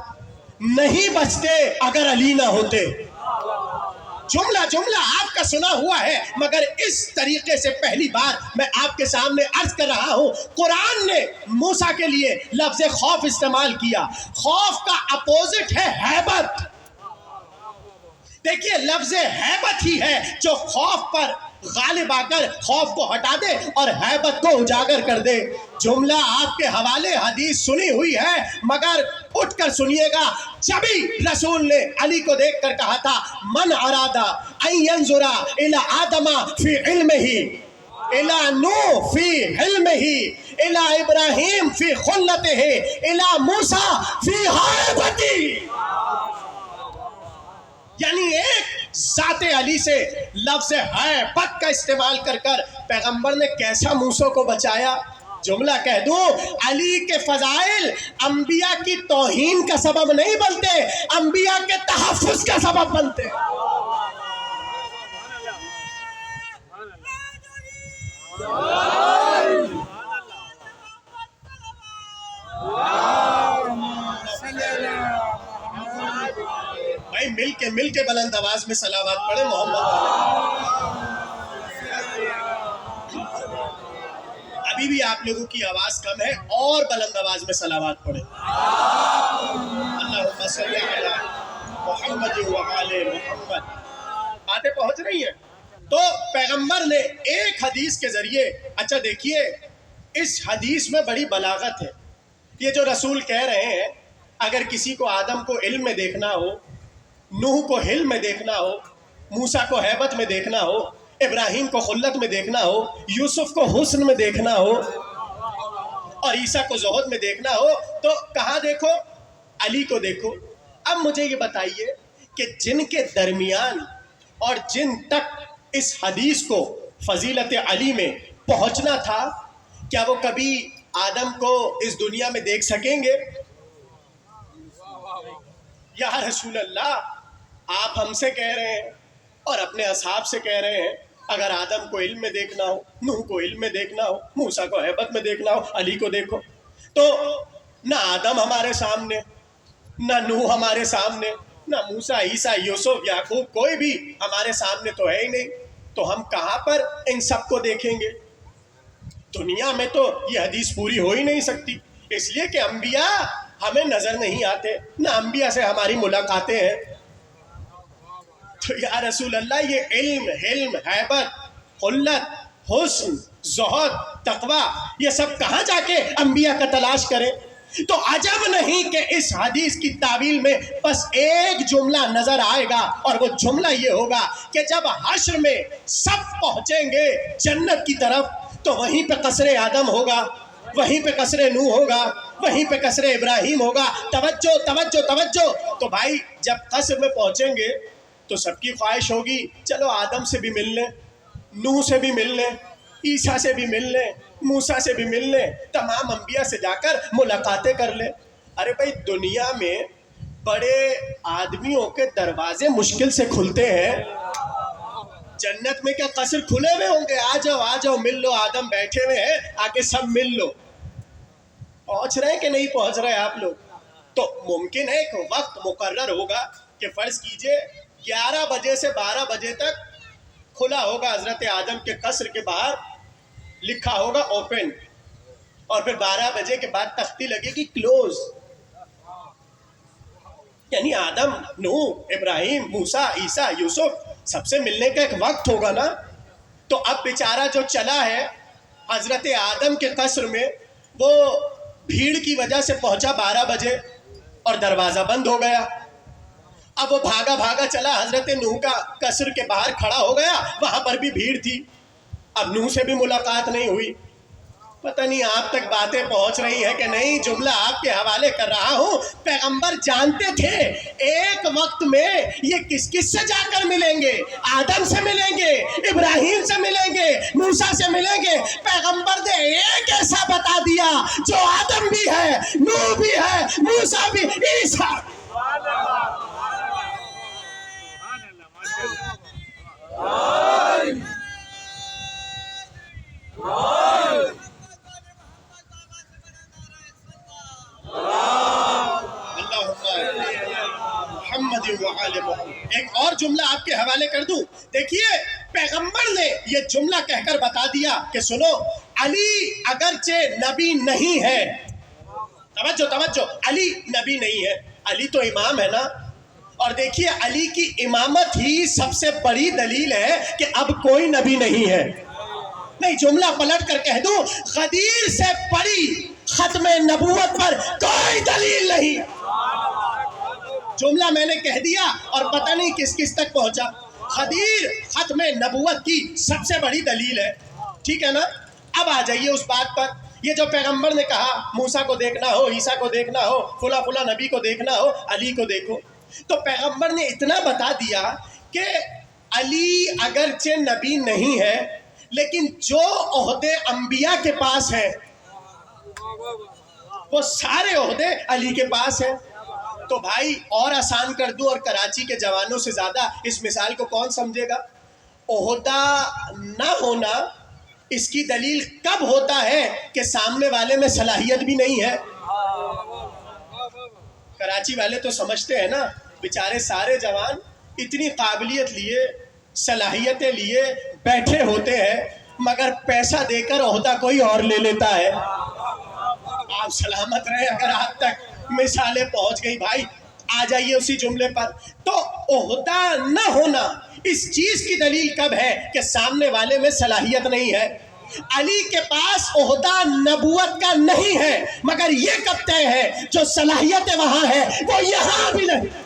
نہیں بچتے اگر علی نہ ہوتے. جملہ آپ کا سنا ہوا ہے، مگر اس طریقے سے پہلی بار میں آپ کے سامنے عرض کر رہا ہوں. قرآن نے موسیٰ کے لیے لفظ خوف استعمال کیا. خوف کا اپوزٹ ہے ہیبت. دیکھیے لفظ ہیبت ہی ہے جو خوف پر غالب آ کر خوف کو ہٹا دے اور ہیبت کو اجاگر کر دے. جملہ آپ کے حوالے حدیث سنی ہوئی ہے، مگر اٹھ کر سنیے گا. جبھی رسول نے علی کو دیکھ کر کہا تھا من ارادہ ان ينظر الى آدم فی علمہ، الى نوح فی حلمہ، الى ابراہیم فی خلتہ، الى موسیٰ فی حیبتہ. یعنی ایک ذات علی سے لفظ ہیبت کا استعمال کر کر پیغمبر نے کیسا موسیٰ کو بچایا. جملہ کہہ دوں، علی کے فضائل انبیاء کی توہین کا سبب نہیں بنتے، انبیاء کے تحفظ کا سبب بنتے. بھائی مل کے بلند آواز میں صلوات پڑھے محمد. ابھی بھی آپ لوگوں کی آواز کم ہے، اور بلند آواز میں صلوات پڑھے. اللہم صلی علی محمد وعلی محمد. باتیں پہنچ رہی ہیں؟ تو پیغمبر نے ایک حدیث کے ذریعے، اچھا دیکھیے اس حدیث میں بڑی بلاغت ہے. یہ جو رسول کہہ رہے ہیں اگر کسی کو آدم کو علم میں دیکھنا ہو، نوح کو حلم میں دیکھنا ہو، موسیٰ کو ہیبت میں دیکھنا ہو، ابراہیم کو خلت میں دیکھنا ہو، یوسف کو حسن میں دیکھنا ہو، اور عیسیٰ کو زہد میں دیکھنا ہو، تو کہاں دیکھو؟ علی کو دیکھو. اب مجھے یہ بتائیے کہ جن کے درمیان اور جن تک اس حدیث کو فضیلت علی میں پہنچنا تھا، کیا وہ کبھی آدم کو اس دنیا میں دیکھ سکیں گے؟ یا رسول اللہ، آپ ہم سے کہہ رہے ہیں اور اپنے اصحاب سے کہہ رہے ہیں اگر آدم کو علم میں دیکھنا ہو، نوح کو علم میں دیکھنا ہو، موسیٰ کو ہیبت میں دیکھنا ہو، علی کو دیکھو. تو نہ آدم ہمارے سامنے، نہ نوح ہمارے سامنے، نہ موسیٰ، عیسیٰ، یوسف، یعقوب، کوئی بھی ہمارے سامنے تو ہے ہی نہیں. تو ہم کہاں پر ان سب کو دیکھیں گے؟ دنیا میں تو یہ حدیث پوری ہو ہی نہیں سکتی، اس لیے کہ انبیاء ہمیں نظر نہیں آتے، نہ انبیاء سے ہماری ملاقاتیں ہیں. تو یا رسول اللہ، یہ علم، حلم، ہیبت، خلت، حسن، زہد، تقوی، یہ سب کہاں جا کے انبیاء کا تلاش کریں؟ تو عجب نہیں کہ اس حدیث کی تعویل میں بس ایک جملہ نظر آئے گا، اور وہ جملہ یہ ہوگا کہ جب حشر میں سب پہنچیں گے جنت کی طرف تو وہیں پہ قصر آدم ہوگا، وہیں پہ قصر نوح ہوگا، وہیں پہ قصر ابراہیم ہوگا. توجہ توجہ توجہ. تو بھائی جب قصر میں پہنچیں گے تو سب کی خواہش ہوگی چلو آدم سے بھی مل لیں، نوح سے بھی مل لیں، عیسیٰ سے بھی مل لیں، موسیٰ سے بھی مل لیں، تمام انبیاء سے جا کر ملاقاتیں کر لیں. ارے بھائی دنیا میں بڑے آدمیوں کے دروازے مشکل سے کھلتے ہیں، جنت میں کیا قصر کھلے ہوئے ہوں گے؟ آ جاؤ مل لو، آدم بیٹھے ہوئے ہیں، آگے سب مل لو. پہنچ رہے ہیں کہ نہیں پہنچ رہے آپ لوگ؟ تو ممکن ہے ایک وقت مقرر ہوگا کہ فرض کیجئے 11 بجے سے 12 بجے تک کھلا ہوگا حضرت آدم کے قصر کے باہر، لکھا ہوگا اوپن، اور پھر 12 بجے کے بعد تختی لگے گی کلوز. یعنی آدم، نوح، ابراہیم، موسیٰ، عیسیٰ، یوسف سب سے ملنے کا ایک وقت ہوگا نا. تو اب بیچارہ جو چلا ہے حضرت آدم کے قصر میں، وہ بھیڑ کی وجہ سے پہنچا 12 بجے اور دروازہ بند ہو گیا. اب وہ بھاگا چلا حضرت نوح کا قصر کے باہر کھڑا ہو گیا، وہاں پر بھی بھیڑ تھی. اب نوح سے بھی ملاقات نہیں ہوئی. پتہ نہیں آپ تک باتیں پہنچ رہی ہیں کہ نہیں. جملہ آپ کے حوالے کر رہا ہوں. پیغمبر جانتے تھے ایک وقت میں یہ کس کس سے جا کر ملیں گے. آدم سے ملیں گے، ابراہیم سے ملیں گے، موسیٰ سے ملیں گے. پیغمبر نے ایک ایسا بتا دیا جو آدم بھی ہے، نوح بھی ہے، موسیٰ بھی، عیسیٰ. ایک اور جملہ آپ کے حوالے کر دوں. دیکھیے پیغمبر نے یہ جملہ کہہ کر بتا دیا کہ سنو، علی اگرچہ نبی نہیں ہے، توجہ، علی نبی نہیں ہے، علی تو امام ہے نا. اور دیکھیے علی کی امامت ہی سب سے بڑی دلیل ہے کہ اب کوئی نبی نہیں ہے. نہیں، جملہ پلٹ کر کہہ دوں، غدیر سے بڑی ختم نبوت پر کوئی دلیل نہیں. جملہ میں نے کہہ دیا اور پتہ نہیں کس کس تک پہنچا. غدیر ختم نبوت کی سب سے بڑی دلیل ہے. ٹھیک ہے نا. اب آ جائیے اس بات پر، یہ جو پیغمبر نے کہا موسیٰ کو دیکھنا ہو، عیسیٰ کو دیکھنا ہو، فلاں نبی کو دیکھنا ہو، علی کو دیکھو. تو پیغمبر نے اتنا بتا دیا کہ علی اگرچہ نبی نہیں ہے لیکن جو عہدے انبیاء کے پاس ہیں وہ سارے عہدے علی کے پاس ہیں. تو بھائی اور آسان کر دوں اور کراچی کے جوانوں سے زیادہ اس مثال کو کون سمجھے گا؟ عہدہ نہ ہونا اس کی دلیل کب ہوتا ہے کہ سامنے والے میں صلاحیت بھی نہیں ہے. کراچی والے تو سمجھتے ہیں نا بیچارے سارے جوان اتنی قابلیت لیے صلاحیتیں لیے بیٹھے ہوتے ہیں مگر پیسہ دے کر عہدہ کوئی اور لے لیتا ہے. آپ سلامت رہے اگر آپ تک مثالیں پہنچ گئی. بھائی آ جائیے اسی جملے پر. تو عہدہ نہ ہونا اس چیز کی دلیل کب ہے کہ سامنے والے میں صلاحیت نہیں ہے. علی کے پاس عہدہ نبوت کا نہیں ہے مگر یہ کب طے ہے جو صلاحیتیں وہاں ہے وہ یہاں بھی نہیں.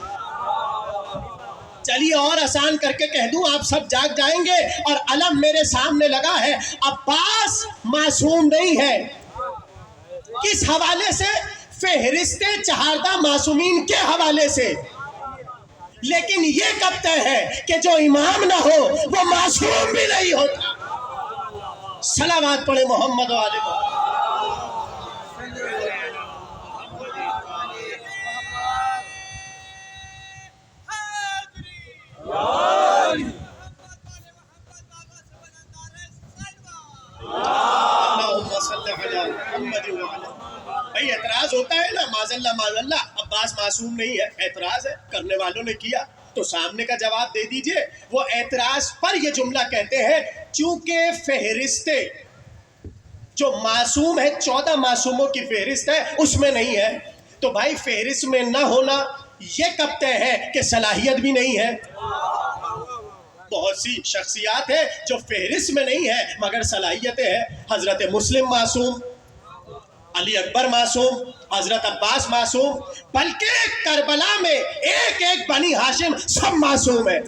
چلیے اور آسان کر کے کہہ دوں آپ سب جاگ جائیں گے اور علم میرے سامنے لگا ہے. عباس معصوم نہیں ہے. کس حوالے سے؟ فہرست چہاردہ معصومین کے حوالے سے. لیکن یہ کب طے ہے کہ جو امام نہ ہو وہ معصوم بھی نہیں ہوتا. صلوات پڑھے محمد والے کو. بھائی اعتراض ہوتا ہے نا معاذ اللہ عباس معصوم نہیں ہے. اعتراض ہے کرنے والوں نے کیا تو سامنے کا جواب دے دیجئے. وہ اعتراض پر یہ جملہ کہتے ہیں چونکہ فہرست جو معصوم ہے 14 معصوموں کی فہرست ہے اس میں نہیں ہے. تو بھائی فہرست میں نہ ہونا یہ کب طے ہے کہ صلاحیت بھی نہیں ہے. بہت سی شخصیات ہیں جو فہرست میں نہیں ہے مگر صلاحیتیں ہیں. حضرت مسلم معصوم، علی اکبر معصوم، حضرت عباس معصوم، بلکہ کربلا میں ایک ایک بنی ہاشم سب معصوم ہیں.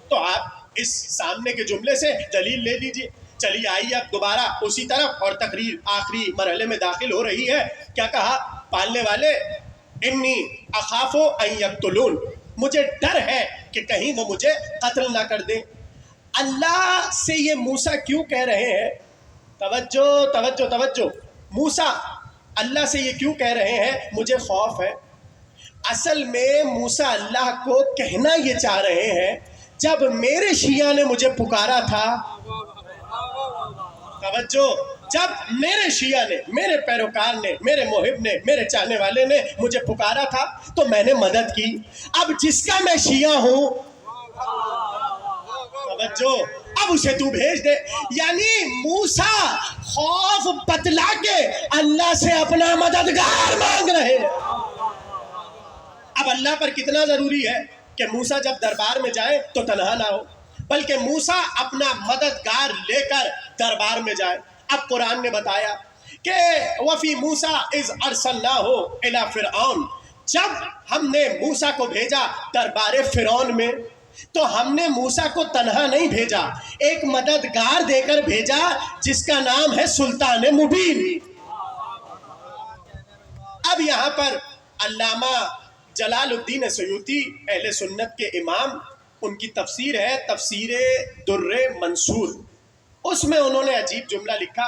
تو آپ اس سامنے کے جملے سے دلیل لے لیجئے. چلیے آئیے اب دوبارہ اسی طرف اور تقریر آخری مرحلے میں داخل ہو رہی ہے. کیا کہا پالنے والے؟ انی اخاف ان یقتلون، مجھے ڈر ہے کہ کہیں وہ مجھے قتل نہ کر دیں. اللہ سے یہ موسیٰ کیوں کہہ رہے ہیں؟ توجہ توجہ توجہ. موسیٰ اللہ سے یہ کیوں کہہ رہے ہیں مجھے خوف ہے؟ اصل میں موسیٰ اللہ کو کہنا یہ چاہ رہے ہیں جب میرے شیعہ نے مجھے پکارا تھا، توجہ، جب میرے شیعہ نے، میرے پیروکار نے، میرے محب نے، میرے چاہنے والے نے مجھے پکارا تھا تو میں نے مدد کی. اب جس کا میں شیعہ ہوں، توجہ، اب اسے تو بھیج دے. یعنی موسیٰ خوف بتلا کے اللہ سے اپنا مددگار مانگ رہے ہیں. اب اللہ پر کتنا ضروری ہے کہ موسیٰ جب دربار میں جائے تو تنہا نہ ہو بلکہ موسیٰ اپنا مددگار لے کر دربار میں جائے. اب قرآن نے بتایا کہ وفی موسیٰ اذ ارسلناہ الی فرعون، جب ہم نے موسیٰ کو بھیجا دربار فرعون میں تو ہم نے موسیٰ کو تنہا نہیں بھیجا، ایک مددگار دے کر بھیجا جس کا نام ہے سلطان مبین. اب یہاں پر علامہ جلال الدین سیوطی اہل سنت کے امام، ان کی تفسیر ہے تفسیر در منصور. اس میں انہوں نے عجیب جملہ لکھا.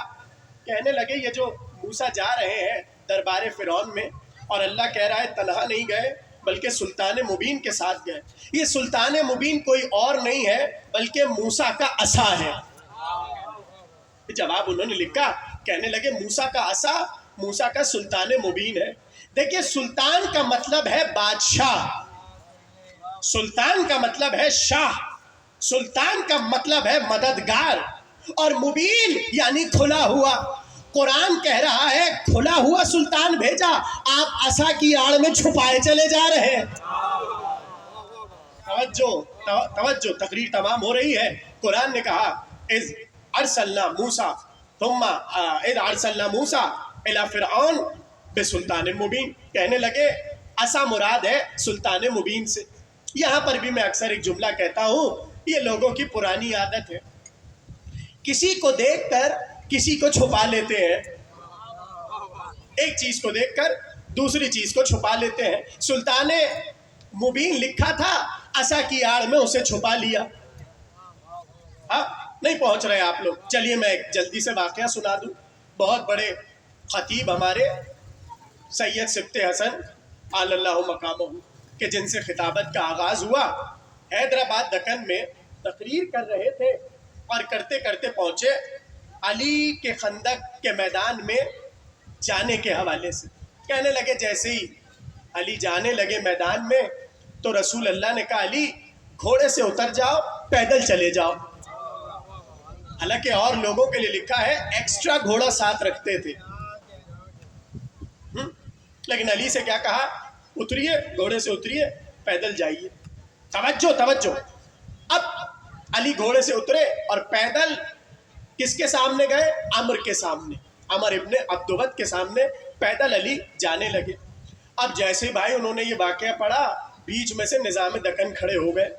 کہنے لگے یہ جو موسیٰ جا رہے ہیں دربار فرعون میں اور اللہ کہہ رہا ہے تنہا نہیں گئے بلکہ سلطان مبین کے ساتھ گئے. یہ سلطان مبین کوئی اور نہیں ہے بلکہ موسیٰ کا عصا ہے. جواب انہوں نے لکھا، کہنے لگے موسیٰ کا عصا موسیٰ کا سلطان مبین ہے. دیکھیے سلطان کا مطلب ہے بادشاہ، سلطان کا مطلب ہے شاہ، سلطان کا مطلب ہے مددگار، اور مبین یعنی کھلا ہوا. قرآن کہہ رہا ہے کھلا ہوا سلطان بھیجا، آپ عصا کی آڑ میں چھپائے چلے جا رہے ہیں. توجہ، تقریر تمام ہو رہی ہے. قرآن نے کہا اذ ارسلنا موسیٰ ثم اذ ارسلنا موسیٰ الی فرعون بسلطان مبین. کہنے لگے عصا مراد ہے سلطان مبین سے. یہاں پر بھی میں اکثر ایک جملہ کہتا ہوں، یہ لوگوں کی پرانی عادت ہے، کسی کو دیکھ کر کسی کو چھپا لیتے ہیں، ایک چیز کو دیکھ کر دوسری چیز کو چھپا لیتے ہیں. سلطان مبین لکھا تھا عصا کی آڑ میں اسے چھپا لیا. ہاں نہیں پہنچ رہے آپ لوگ, چلیے میں ایک جلدی سے واقعہ سنا دوں. بہت بڑے خطیب ہمارے سید سبط حسن علی اللہ مقامہ کہ جن سے خطابت کا آغاز ہوا, حیدرآباد دکن میں تقریر کر رہے تھے اور کرتے کرتے پہنچے علی کے خندق کے میدان میں جانے کے حوالے سے. کہنے لگے جیسے ہی علی جانے لگے میدان میں تو رسول اللہ نے کہا علی گھوڑے سے اتر جاؤ, پیدل چلے جاؤ. حالانکہ اور لوگوں کے لیے لکھا ہے ایکسٹرا گھوڑا ساتھ رکھتے تھے, لیکن علی سے کیا کہا, اتریے, گھوڑے سے اتریے, پیدل جائیے. توجہ توجہ. اب علی گھوڑے سے اترے اور پیدل کس کے سامنے گئے, عمر کے سامنے, عمر ابن عبدود کے سامنے پیدل علی جانے لگے. اب جیسے بھائی انہوں نے یہ واقعہ پڑھا, بیچ میں سے نظام دکن کھڑے ہو گئے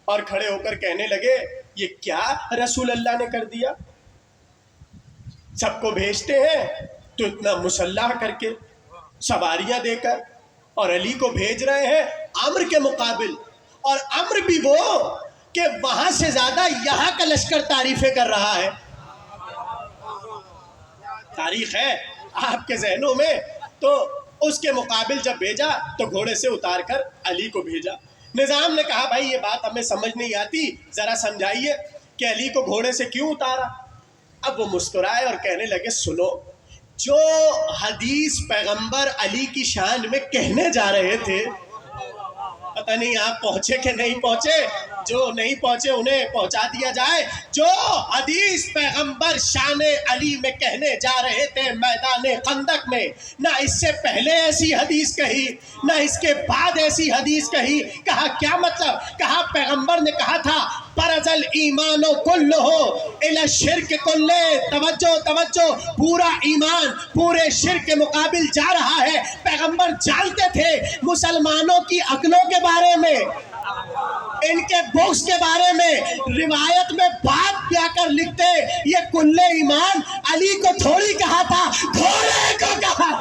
اور کھڑے ہو کر کہنے لگے یہ کیا رسول اللہ نے کر دیا, سب کو بھیجتے ہیں تو اتنا مسلح کر کے, سواریاں دے کر, اور علی کو بھیج رہے ہیں عمر کے مقابل, اور عمر بھی وہ کہ وہاں سے زیادہ یہاں کا لشکر تعریفیں کر رہا ہے. تاریخ ہے آپ کے ذہنوں میں. تو اس کے مقابل جب بھیجا تو گھوڑے سے اتار کر علی کو بھیجا. نظام نے کہا بھائی یہ بات ہمیں سمجھ نہیں آتی, ذرا سمجھائیے کہ علی کو گھوڑے سے کیوں اتارا. اب وہ مسکرائے اور کہنے لگے سنو, جو حدیث پیغمبر علی کی شان میں کہنے جا رہے تھے, پتہ نہیں آپ پہنچے کہ نہیں پہنچے, جو نہیں پہنچے انہیں پہنچا دیا جائے. جو حدیث پیغمبر شان علی میں کہنے جا رہے تھے میدان خندق میں, نہ اس سے پہلے ایسی حدیث کہی نہ اس کے بعد ایسی حدیث کہی. کہا کیا مطلب, کہا پیغمبر نے کہا تھا پرزل ایمان و کلہ الی الشرک کلہ. توجہ توجہ, پورا ایمان پورے شرک کے مقابل جا رہا ہے. پیغمبر جانتے تھے مسلمانوں کی عقلوں کے بارے میں, ان کے بغض کے بارے میں, روایت میں بات کیا کر لکھتے یہ کل ایمان علی کو تھوڑی کہا تھا, گھوڑے کو کہا.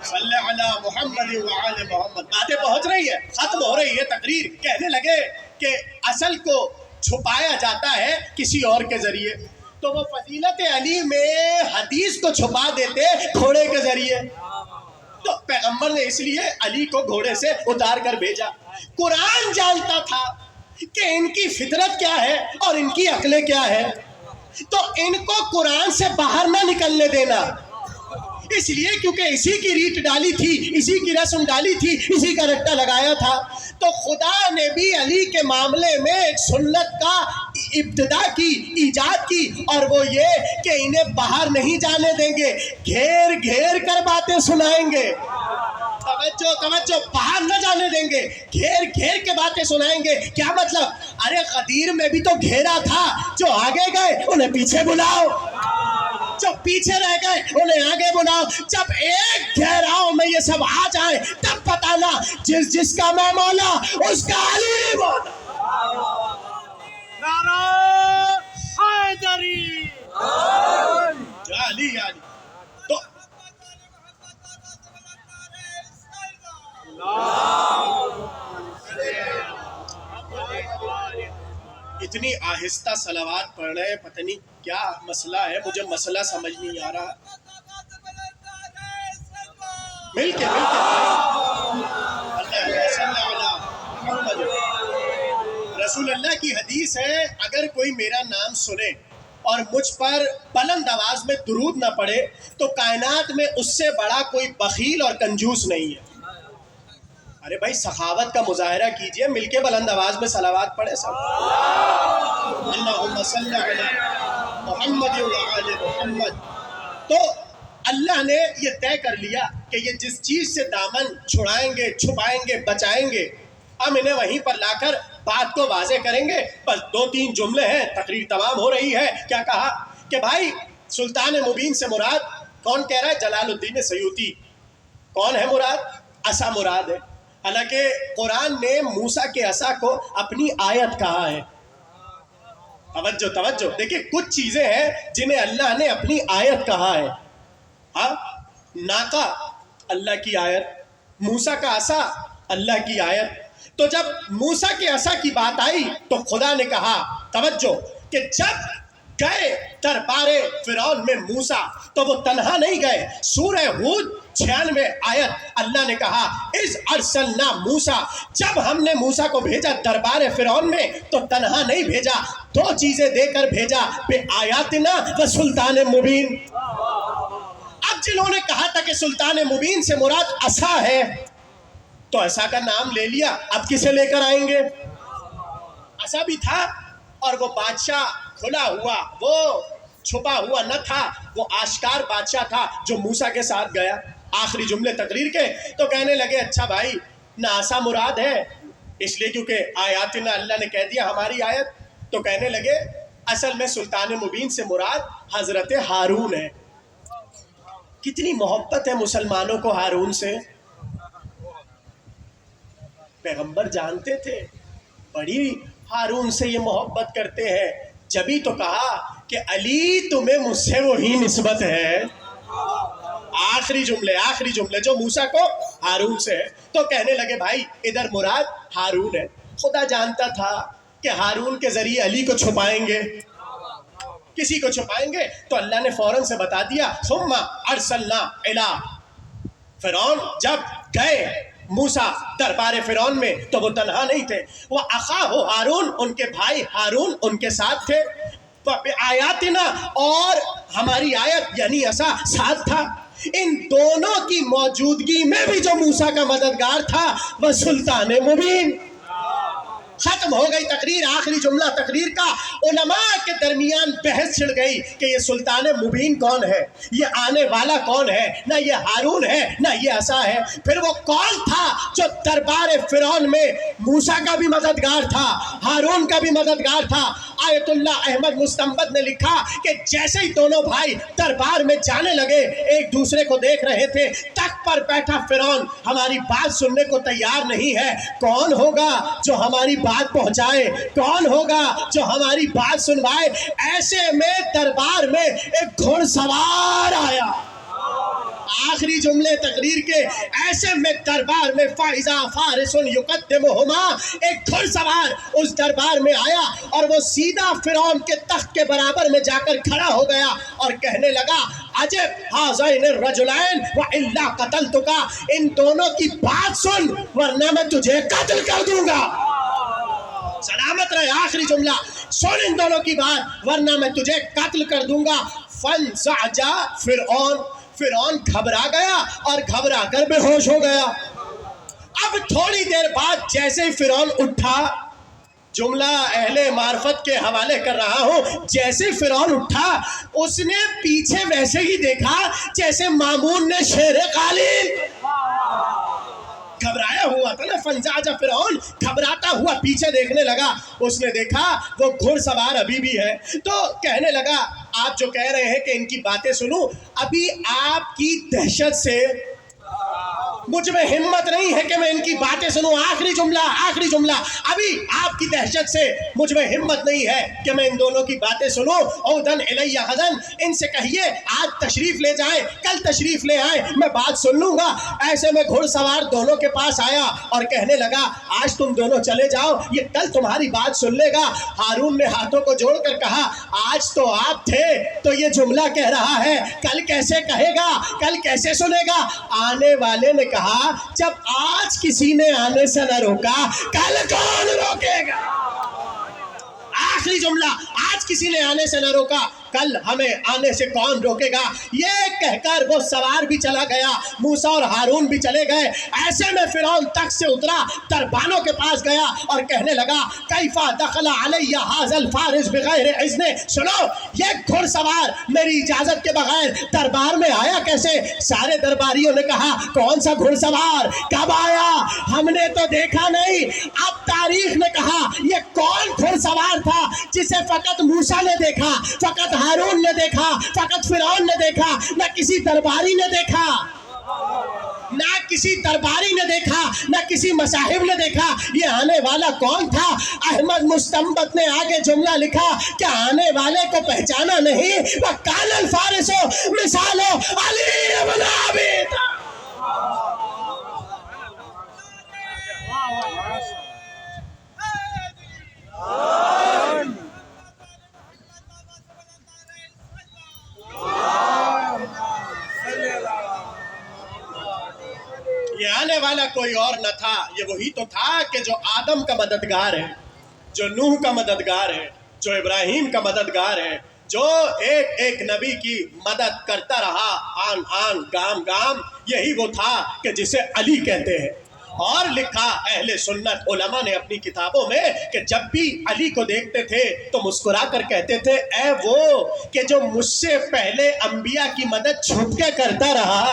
صلی علی محمد وعلی محمد. باتیں پہنچ رہی ہے, ختم ہو رہی ہے تقریر. کہنے لگے کہ اصل کو چھپایا جاتا ہے کسی اور کے ذریعے, تو وہ فضیلت علی میں حدیث کو چھپا دیتے گھوڑے کے ذریعے. تو پیغمبر نے اس لیے علی کو گھوڑے سے اتار کر بھیجا. قرآن جانتا تھا کہ ان کی فطرت کیا ہے اور ان کی عقلیں کیا ہے, تو ان کو قرآن سے باہر نہ نکلنے دینا. اس لیے کیونکہ اسی کی ریت ڈالی تھی, اسی کی رسم ڈالی تھی, اسی کا رٹا لگایا تھا. تو خدا نے بھی علی کے معاملے میں ایک سنت کا ابتدا کی, ایجاد کی, اور وہ یہ کہ انہیں باہر نہیں جانے دیں گے, گھیر گھیر کر باتیں سنائیں گے. توجہ توجہ, باہر نہ جانے دیں گے, گھیر گھیر کے باتیں سنائیں گے. کیا مطلب, ارے غدیر میں بھی تو گھیرا تھا, جو آگے گئے انہیں پیچھے بلاؤ, جو پیچھے رہ گئے انہیں آگے بلاؤ. جب ایک گھیراؤ میں یہ سب آ جائے تب بتانا جس کا میں مولا اس کا علی مولا. نعرہ حیدری, علی علی. تو اتنی آہستہ صلوات پڑھ رہے, پتہ نہیں کیا مسئلہ ہے, مجھے مسئلہ سمجھ نہیں آ رہا. مل کے رسول اللہ کی حدیث ہے, اگر کوئی میرا نام سنے اور مجھ پر بلند آواز میں درود نہ پڑے تو کائنات میں اس سے بڑا کوئی بخیل اور کنجوس نہیں ہے. ارے بھائی سخاوت کا مظاہرہ کیجئے, مل کے بلند آواز میں صلوات پڑھے سب. اللہم صلی علی محمد وعلی محمد. تو اللہ نے یہ طے کر لیا کہ یہ جس چیز سے دامن چھڑائیں گے, چھپائیں گے, بچائیں گے, ہم انہیں وہیں پر لا کر بات کو واضح کریں گے. بس 2-3 جملے ہیں, تقریر تمام ہو رہی ہے. کیا کہا کہ بھائی سلطان مبین سے مراد کون کہہ رہا ہے, جلال الدین سیوطی. کون ہے مراد, عصا مراد ہے. حالانکہ قرآن نے موسیٰ کے عصا کو اپنی آیت کہا ہے. توجہ توجہ، دیکھیں کچھ چیزیں ہیں جنہیں اللہ نے اپنی آیت کہا ہے. ہاں، ناقہ اللہ کی آیت، موسیٰ کا عصا اللہ کی آیت. تو جب موسیٰ کے عصا کی بات آئی تو خدا نے کہا توجہ کہ جب گئے دربار فرعون میں موسیٰ تو وہ تنہا نہیں گئے. سورہ ہود 96 آیت اللہ نے کہا اذ ارسلنا موسیٰ، جب ہم نے موسیٰ کو بھیجا دربار فرعون میں تو تنہا نہیں بھیجا، دو چیزیں دے کر بھیجا، بآیاتنا و سلطان مبین. اب جنہوں نے کہا تھا کہ سلطان مبین سے مراد عصا ہے تو عصا کا نام لے لیا، اب کسے لے کر آئیں گے؟ عصا بھی تھا اور وہ بادشاہ کھلا ہوا، وہ چھپا ہوا نہ تھا، وہ آشکار بادشاہ تھا جو موسیٰ کے ساتھ گیا. آخری جملے تقریر کے تو کہنے لگے اچھا بھائی نہ عصا مراد ہے، اس لیے کیونکہ آیاتنا اللہ نے کہہ دیا ہماری آیت. تو کہنے لگے اصل میں سلطان مبین سے مراد حضرت ہارون ہے. کتنی محبت ہے مسلمانوں کو ہارون سے. پیغمبر جانتے تھے بڑی ہارون سے یہ محبت کرتے ہیں، جبھی تو کہا کہ علی تمہیں مجھ سے وہی نسبت ہے. آخری جملے جو موسیٰ کو ہارون سے ہے. تو کہنے لگے بھائی ادھر مراد ہارون ہے. خدا جانتا تھا کہ ہارون کے ذریعے علی کو چھپائیں گے، کسی کو چھپائیں گے، تو اللہ نے فوراً سے بتا دیا ثم ارسلنا الی فرعون. جب گئے موسیٰ دربار فرعون میں تو وہ تنہا نہیں تھے، وہ اخاہ ہارون، ان کے بھائی ہارون ان کے ساتھ تھے. آیاتنا، اور ہماری آیت یعنی عصا ساتھ تھا. ان دونوں کی موجودگی میں بھی جو موسیٰ کا مددگار تھا وہ سلطان مبین. ختم ہو گئی تقریر. آخری جملہ تقریر کا علماء کے درمیان بحث چھڑ گئی کہ یہ سلطان مبین کون ہے، یہ آنے والا کون ہے، نہ یہ ہارون ہے نہ یہ عصا ہے. پھر وہ کون تھا جو دربار فرعون میں موسیٰ کا بھی مددگار تھا، ہارون کا بھی مددگار تھا. آیت اللہ احمد مستنبط نے لکھا کہ جیسے ہی دونوں بھائی دربار میں جانے لگے ایک دوسرے کو دیکھ رہے تھے. تخت پر بیٹھا فرعون ہماری بات سننے کو تیار نہیں ہے. کون ہوگا جو ہماری بات پہنچائے، کون ہوگا جو ہماری بات سنوائے؟ ایسے میں دربار میں ایک گھڑ سوار آیا. آخری جملے تقریر کے ایسے میں دربار میں فائزہ فارس یقدمہما، ایک گھڑ سوار اس دربار میں آیا اور وہ سیدھا فرعون کے تخت کے برابر میں جا کر کھڑا ہو گیا اور کہنے لگا عجب ہذین الرجلین والا قتلتک، ان دونوں کی بات سن ورنہ میں تجھے قتل کر دوں گا. سلامت رہے. آخری جملہ سن ان دونوں کی بات ورنہ میں تجھے قتل کر دوں گا. فانزعج فرعون گھبرا گیا اور گھبرا کر بے ہوش ہو گیا. اب تھوڑی دیر بعد جیسے ہی فرعون اٹھا، جملہ اہل معرفت کے حوالے کر رہا ہوں، جیسے فرعون اٹھا اس نے پیچھے ویسے ہی دیکھا جیسے مامون نے شیر قالین. گھبرایا ہوا تھا نا، فنزعج فرعون گھبراتا ہوا پیچھے دیکھنے لگا. اس نے دیکھا وہ گھڑ سوار ابھی بھی ہے تو کہنے لگا آپ جو کہہ رہے ہیں کہ ان کی باتیں سنوں، ابھی آپ کی دہشت سے مجھ میں ہمت نہیں ہے کہ میں ان کی باتیں سنوں. آخری جملہ ابھی آپ کی دہشت سے مجھ میں ہمت نہیں ہے کہ میں ان دونوں کی باتیں سنوں. اودن الیہ غدن، ان سے کہیے آج تشریف لے جائیں، کل تشریف لے آئیں، میں بات سن لوں گا. ایسے میں گھڑ سوار دونوں کے پاس آیا اور کہنے لگا آج تم دونوں چلے جاؤ، یہ کل تمہاری بات سن لے گا. ہارون نے ہاتھوں کو جوڑ کر کہا آج تو آپ تھے تو یہ جملہ کہہ رہا ہے، کل کیسے کہے گا، کل کیسے سنے گا؟ آنے والے نے کہا جب آج کسی نے آنے سے نہ روکا کل کون روکے گا؟ آخری جملہ آج کسی نے آنے سے نہ روکا کل ہمیں آنے سے کون روکے گا؟ یہ کہہ کر وہ سوار بھی چلا گیا، موسیٰ اور ہارون بھی چلے گئے. ایسے میں فرعون تخت سے اترا، دربانوں کے پاس گیا اور کہنے لگا کیفا دخل علی ھذا الفارس بغیر اذن، سنو یہ گھڑ سوار میری اجازت کے بغیر دربار میں آیا کیسے؟ سارے درباریوں نے کہا کون سا گھڑ سوار، کب آیا، ہم نے تو دیکھا نہیں. اب تاریخ نے کہا یہ کون گھڑ سوار تھا جسے فقط موسیٰ نے دیکھا، فقط ہارون نے دیکھا، فقط فرعون نے دیکھا، نہ کسی درباری نے دیکھا. نہ کسی درباری نے دیکھا، نہ کسی مصاحب نے دیکھا یہ آنے والا کون تھا۔ احمد مستنبط نے آگے جملہ لکھا کہ آنے والے کو پہچانا نہیں، وہ کان الفارس ہو مثال ہو علی ابن ابی طالب۔ یہ آنے والا کوئی اور نہ تھا، یہ وہی تو تھا کہ جو آدم کا مددگار ہے، جو نوح کا مددگار ہے، جو ابراہیم کا مددگار ہے، جو ایک ایک نبی کی مدد کرتا رہا آن آن گام گام، یہی وہ تھا کہ جسے علی کہتے ہیں۔ اور لکھا اہل سنت علماء نے اپنی کتابوں میں کہ جب بھی علی کو دیکھتے تھے تو مسکرا کر کہتے تھے اے وہ کہ جو مجھ سے پہلے انبیاء کی مدد چھپ کے کرتا رہا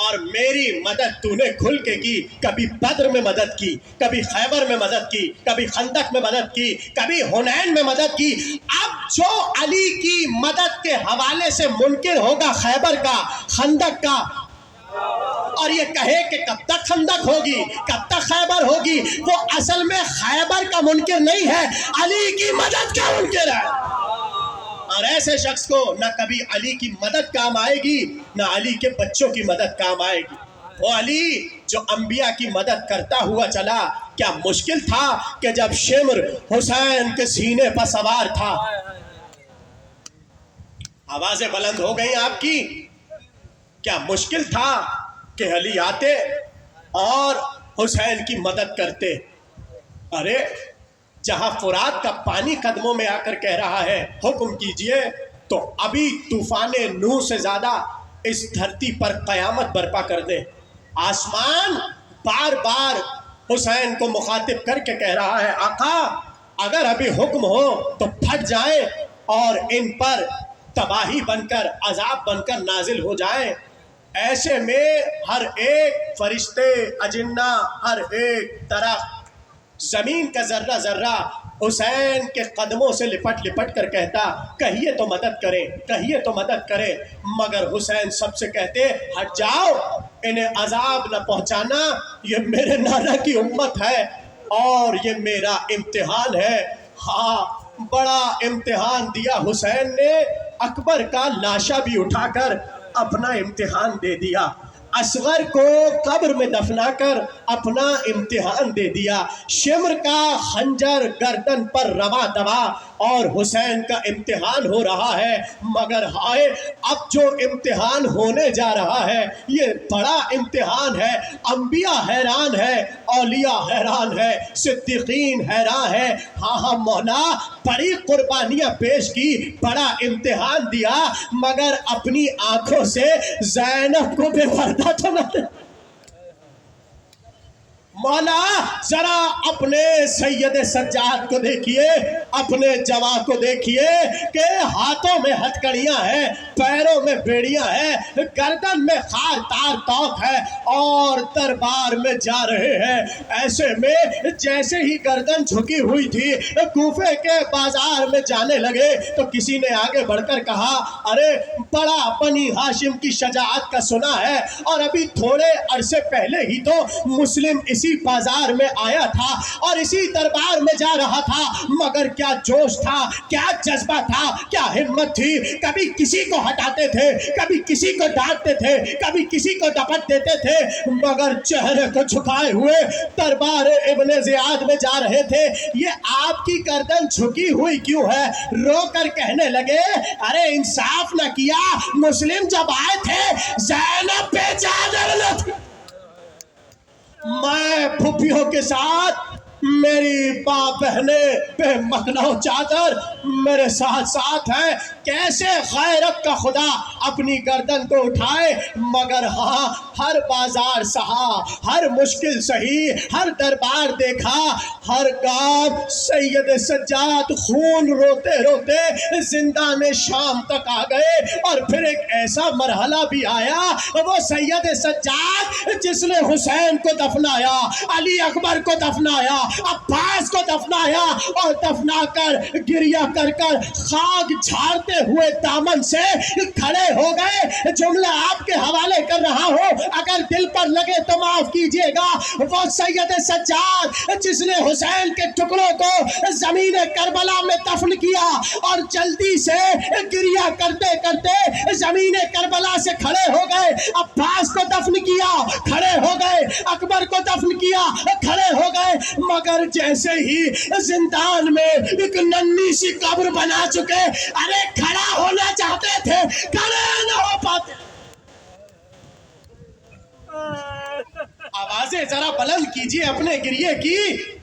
اور میری مدد تو نے کھل کے کی۔ کبھی بدر میں مدد کی، کبھی خیبر میں مدد کی، کبھی خندق میں مدد کی، کبھی حنین میں مدد کی۔ اب جو علی کی مدد کے حوالے سے منکر ہوگا خیبر کا، خندق کا، اور یہ کہے کہ کب تک خندق ہوگی، کب تک خیبر ہوگی، وہ اصل میں خیبر کا منکر نہیں ہے، علی کی مدد کا منکر ہے۔ اور ایسے شخص کو نہ کبھی علی کی مدد کام آئے گی، نہ علی کے بچوں کی مدد کام آئے گی۔ وہ علی جو انبیاء کی مدد کرتا ہوا چلا، کیا مشکل تھا کہ جب شمر حسین کے سینے پر سوار تھا؟ آوازیں بلند ہو گئی آپ کی، کیا مشکل تھا کہ علی آتے اور حسین کی مدد کرتے؟ ارے جہاں فرات کا پانی قدموں میں آ کر کہہ رہا ہے حکم کیجئے، تو ابھی طوفان نوح سے زیادہ اس دھرتی پر قیامت برپا کر دے۔ آسمان بار بار حسین کو مخاطب کر کے کہہ رہا ہے آقا اگر ابھی حکم ہو تو پھٹ جائیں اور ان پر تباہی بن کر عذاب بن کر نازل ہو جائیں۔ ایسے میں ہر ایک فرشتے، اجنہ، ہر ایک درخت، زمین کا ذرہ ذرہ حسین کے قدموں سے لپٹ لپٹ کر کہتا کہیے تو مدد کریں، کہیے تو مدد کریں، مگر حسین سب سے کہتے ہٹ جاؤ، انہیں عذاب نہ پہنچانا، یہ میرے نانا کی امت ہے اور یہ میرا امتحان ہے۔ ہاں بڑا امتحان دیا حسین نے، اکبر کا لاشا بھی اٹھا کر اپنا امتحان دے دیا، اصغر کو قبر میں دفنا کر اپنا امتحان دے دیا، شمر کا خنجر گردن پر روا دوا اور حسین کا امتحان ہو رہا ہے۔ مگر ہائے اب جو امتحان ہونے جا رہا ہے یہ بڑا امتحان ہے، انبیاء حیران ہے، اولیاء حیران ہے، صدیقین حیران ہے۔ ہاں مولا بڑی قربانیاں پیش کی، بڑا امتحان دیا، مگر اپنی آنکھوں سے زینب کو بے پردہ تو نہ دے۔ مولا ذرا اپنے سید سجاد کو دیکھیے، اپنے جواں کو دیکھیے کہ ہاتھوں میں ہتھکڑیاں ہیں، پیروں میں بیڑیاں ہیں، گردن میں خار تار توق ہے اور دربار میں جا رہے ہیں۔ ایسے میں جیسے ہی گردن جھکی ہوئی تھی کوفے کے بازار میں جانے لگے تو کسی نے آگے بڑھ کر کہا ارے بڑا بنی ہاشم کی شجاعت کا سنا ہے، اور ابھی تھوڑے عرصے پہلے ہی تو مسلم اسی بازار میں آیا تھا اور اسی دربار میں جا رہا تھا، مگر کیا جوش تھا، کیا جذبہ تھا، کیا ہمت تھی، کبھی کسی کو ہٹاتے تھے، کبھی کسی کو ڈانٹتے تھے، کبھی کسی کو دپٹ دیتے تھے، مگر چہرے کو جھکائے ہوئے دربار ابن زیاد میں جا رہے تھے۔ یہ آپ کی گردن جھکی ہوئی کیوں ہے؟ رو کر کہنے لگے ارے انصاف نہ کیا، مسلم جب آئے تھے زینب پہ چادر نہ تھی، میں پھوپھیوں کے ساتھ، میری ماں بہنیں بے مخنو چادر میرے ساتھ ساتھ ہیں۔ کیسے غیرت کا خدا اپنی گردن کو اٹھائے، مگر ہاں ہر بازار سہا، ہر مشکل سہی، ہر دربار دیکھا، ہر گام سید سجاد خون روتے روتے زندان شام تک آ گئے۔ اور پھر ایک ایسا مرحلہ بھی آیا، وہ سید سجاد جس نے حسین کو دفنایا، علی اکبر کو دفنایا، عباس کو دفنایا اور دفنا کر گریہ کر کر خاک جھاڑتے ہوئے دامن سے کھڑے ہو گئے. جملہ آپ کے حوالے کر رہا ہوں, اگر دل پر لگے تو معاف کیجئے گا. وہ سید سجاد جس نے حسین کے ٹکڑوں کو زمین کربلا میں دفن کیا اور جلدی سے گریہ کرتے کرتے زمین کربلا سے کھڑے ہو گئے. عباس کو دفن کیا, کھڑے ہو گئے. اکبر کو دفن کیا, کھڑے ہو گئے. مگر جیسے ہی زندان میں ایک ننھی سی قبر بنا چکے, ارے کھڑا ہونا چاہتے تھے, کھڑے نہ ہو پاتے. آوازیں ذرا بلند کیجئے اپنے گریے کی.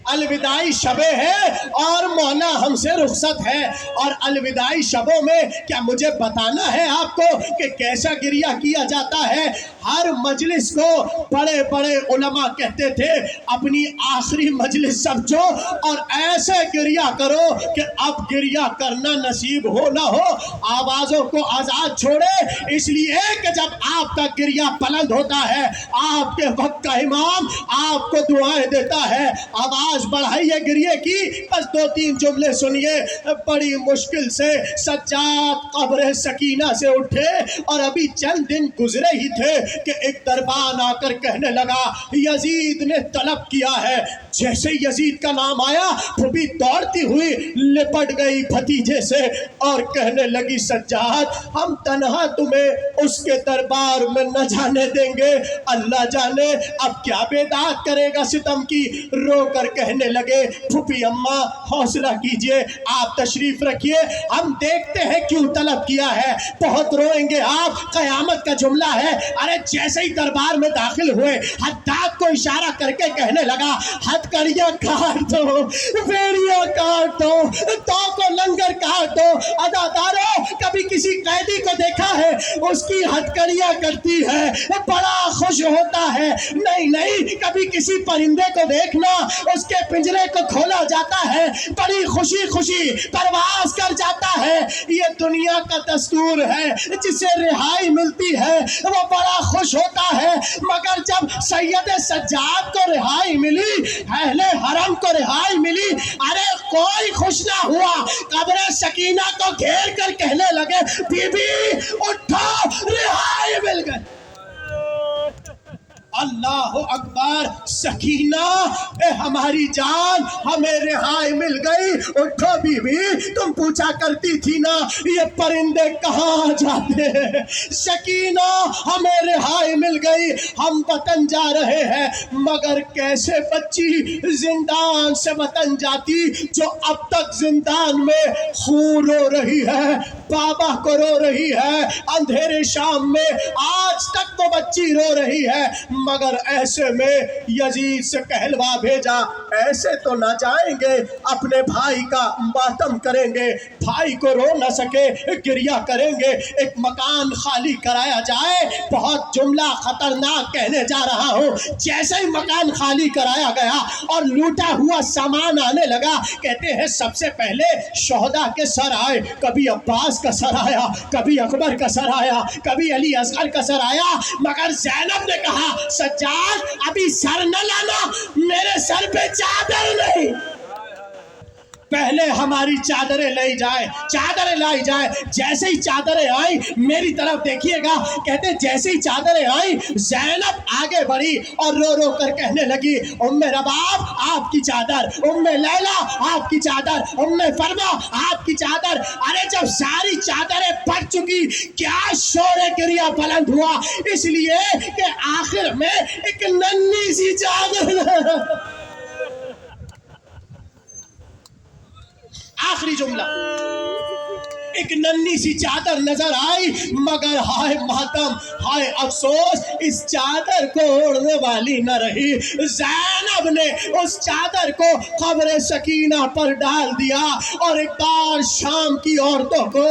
الوداعی شبیں ہیں اور مولا ہم سے رخصت ہے. اور الوداعی شبوں میں کیا مجھے بتانا ہے آپ کو کہ کیسا گریہ کیا جاتا ہے؟ ہر مجلس کو بڑے بڑے علماء کہتے تھے اپنی آخری مجلس سمجھو اور ایسے گریہ کرو کہ اب گریہ کرنا نصیب ہو نہ ہو, آوازوں کو آزاد چھوڑے. اس لیے کہ جب آپ کا گریہ بلند ہوتا ہے, آپ کے وقت کا امام آپ کو دعائیں دیتا ہے. آواز بڑھائیے گریے کی. بس 2-3 جملے سنیے. بڑی مشکل سے سجاد قبر سکینہ سے اٹھے اور ابھی چند دن گزرے ہی تھے کہ ایک دربان آ کر کہنے لگا یزید نے طلب کیا ہے. جیسے یزید کا نام آیا پھوپھی دوڑتی ہوئی لپٹ گئی بھتیجے سے اور کہنے لگی سجاد ہم تنہا تمہیں اس کے دربار میں نہ جانے دیں گے. اللہ جانے اب کیا بیداد کرے گا ستم کی. رو کر کہنے لگے پھوپھی اماں حوصلہ کیجئے, آپ تشریف رکھیے, ہم دیکھتے ہیں کیوں طلب کیا ہے. بہت روئیں گے آپ, قیامت کا جملہ ہے. ارے جیسے ہی دربار میں داخل ہوئے حداد کو اشارہ کر کے کہنے لگا ہتکڑیاں کاٹ دو, بیڑیاں کاٹ دو, تو کو لنگر کاٹ دو. ادادارو کبھی کسی قیدی کو دیکھا ہے اس کی ہتکڑیاں کرتی ہے بڑا خوش ہوتا ہے؟ نہیں. کبھی کسی پرندے کو دیکھنا اس کے پنجرے کو کھولا جاتا ہے بڑی خوشی خوشی پرواز کر جاتا ہے. یہ دنیا کا دستور ہے, جسے رہائی ملتی ہے وہ بڑا خوش ہوتا ہے. مگر جب سید سجاد کو رہائی ملی, اہل حرم کو رہائی ملی, ارے کوئی خوش نہ ہوا. قبر سکینہ کو گھیر کر کہنے لگے بی بی اٹھو, رہائی مل گئی. اللہ اکبر. سکینہ اے ہماری جان, ہمیں رہائی مل گئی. اٹھو بی بی, تم پوچھا کرتی تھی نا یہ پرندے کہاں جاتے ہیں. سکینہ ہمیں رہائی مل گئی, ہم وطن جا رہے ہیں. مگر کیسے بچی زندان سے وطن جاتی جو اب تک زندان میں خون رو رہی ہے, بابا کو رو رہی ہے, اندھیرے شام میں آج تک تو بچی رو رہی ہے. مگر ایسے میں یزید سے کہلوا بھیجا ایسے تو نہ جائیں گے, اپنے بھائی کا ماتم کریں گے, بھائی کو رو نہ سکے گریہ کریں گے, ایک مکان خالی کرایا جائے. بہت جملہ خطرناک کہنے جا رہا ہوں. جیسے ہی مکان خالی کرایا گیا اور لوٹا ہوا سامان آنے لگا, کہتے ہیں سب سے پہلے شہداء کے سر آئے. کبھی عباس کا سر آیا, کبھی اکبر کا سر آیا, کبھی علی اصغر کا سر آیا. مگر زینب نے کہا سجاد ابھی سر نہ لانا, میرے سر پہ چادر نہیں, پہلے ہماری چادریں لائی جائے. جیسے ہی چادریں آئیں میری طرف دیکھیے گا, کہتے جیسے ہی چادریں آئیں زینب آگے بڑھی اور رو رو کر کہنے لگی ام رباب آپ کی چادر, ام لیلا آپ کی چادر, ام فرما آپ کی چادر. ارے جب ساری چادریں پھٹ چکی کیا شور گریہ بلند ہوا, اس لیے کہ آخر میں ایک ننھی سی چادر. آخری جملہ, ایک ننھی سی چادر نظر آئی. مگر ہائے ماتم, ہائے افسوس, اس چادر کو اوڑھنے والی نہ رہی. زینب نے اس چادر کو قبر سکینہ پر ڈال دیا اور ایک بار شام کی عورتوں کو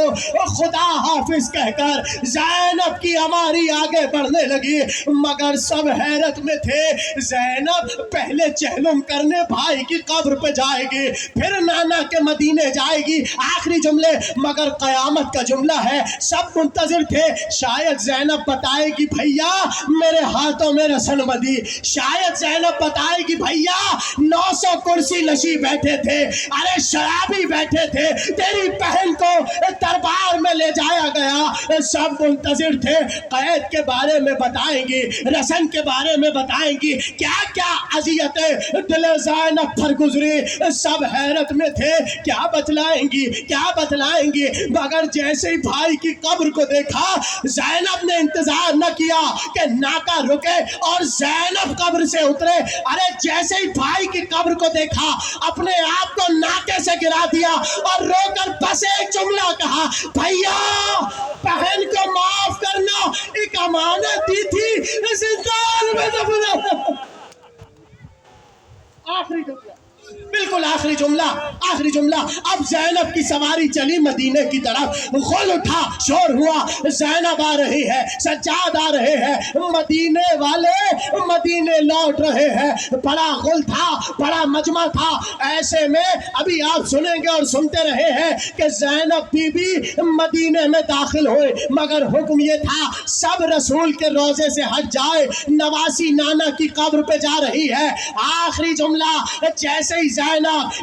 خدا حافظ کہہ کر زینب کی ہماری آگے بڑھنے لگی. مگر سب حیرت میں تھے. زینب پہلے چہلم کرنے بھائی کی قبر پہ جائے گی, پھر نانا کے مدینے جائے گی. آخری جملے. مگر قیامت کا جملہ ہے. سب منتظر تھے شاید زینب بتائے گی بھیا میرے ہاتھوں میں رسن بدی, شاید زینب بتائے گی بھیا 900 کرسی نشی بیٹھے تھے, ارے شرابی بیٹھے تھے, تیری بہن کو دربار میں لے جایا گیا. سب منتظر تھے قید کے بارے میں بتائیں گی, رسن کے بارے میں بتائیں گی, کیا کیا اذیتیں دل زینب پر گزری. سب حیرت میں تھے کیا بتلائیں گی کیا بتلائیں گی. مگر جیسے ہی بھائی کی قبر کو دیکھا زینب نے انتظار نہ کیا کہ ناکا رکے اور زینب قبر سے اترے. ارے جیسے ہی بھائی کی قبر کو دیکھا اپنے آپ کو ناکے سے گرا دیا اور رو کر بس ایک جملہ کہا, بھیا بہن کو معاف کرنا, ایک امانت دی تھی زندان میں دفنا. آخری جملہ, بالکل آخری جملہ, آخری جملہ. اب زینب کی سواری چلی مدینے کی طرف, غل اٹھا, شور ہوا, زینب آ رہی ہے, سجاد آ رہے ہیں, مدینے والے مدینے لوٹ رہے ہیں. بڑا غل تھا, بڑا مجمع تھا. ایسے میں ابھی آپ سنیں گے اور سنتے رہے ہیں کہ زینب بی بی مدینے میں داخل ہوئے, مگر حکم یہ تھا سب رسول کے روزے سے ہٹ جائے. نواسی نانا کی قبر پہ جا رہی ہے. آخری جملہ, جیسے ہی زینب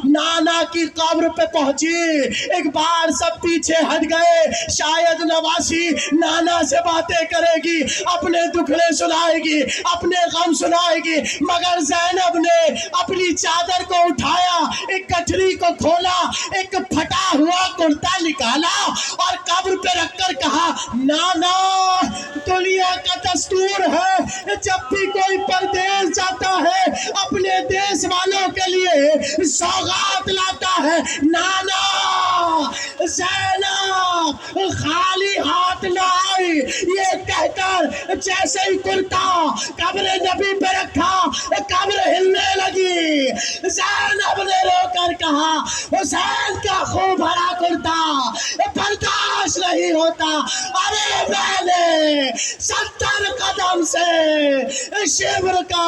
نانا کی قبر پہ پہنچی ایک بار سب پیچھے ہٹ گئے. شاید نواسی نانا سے باتیں کرے گی, اپنے دکھڑے سنائے گی, اپنے غم سنائے گی, مگر زینب نے اپنی چادر کو اٹھایا, ایک کٹری کو کھولا, ایک پھٹا ہوا کرتا نکالا اور قبر پہ رکھ کر کہا, نانا دنیا کا دستور ہے جب بھی کوئی پردیس جاتا ہے اپنے دیس والوں کے لیے سوغات لاتا ہے. نانا زینب خالی ہاتھ نہ آئی, یہ کہہ کر جیسے ہی کرتا قبر نبی پہ رکھا قبر ہلنے لگی. زینب نے رو کر کہا, حسین کا خوب بھرا کرتا برداشت نہیں ہوتا. ارے میں نے 70 قدم سے شبر کا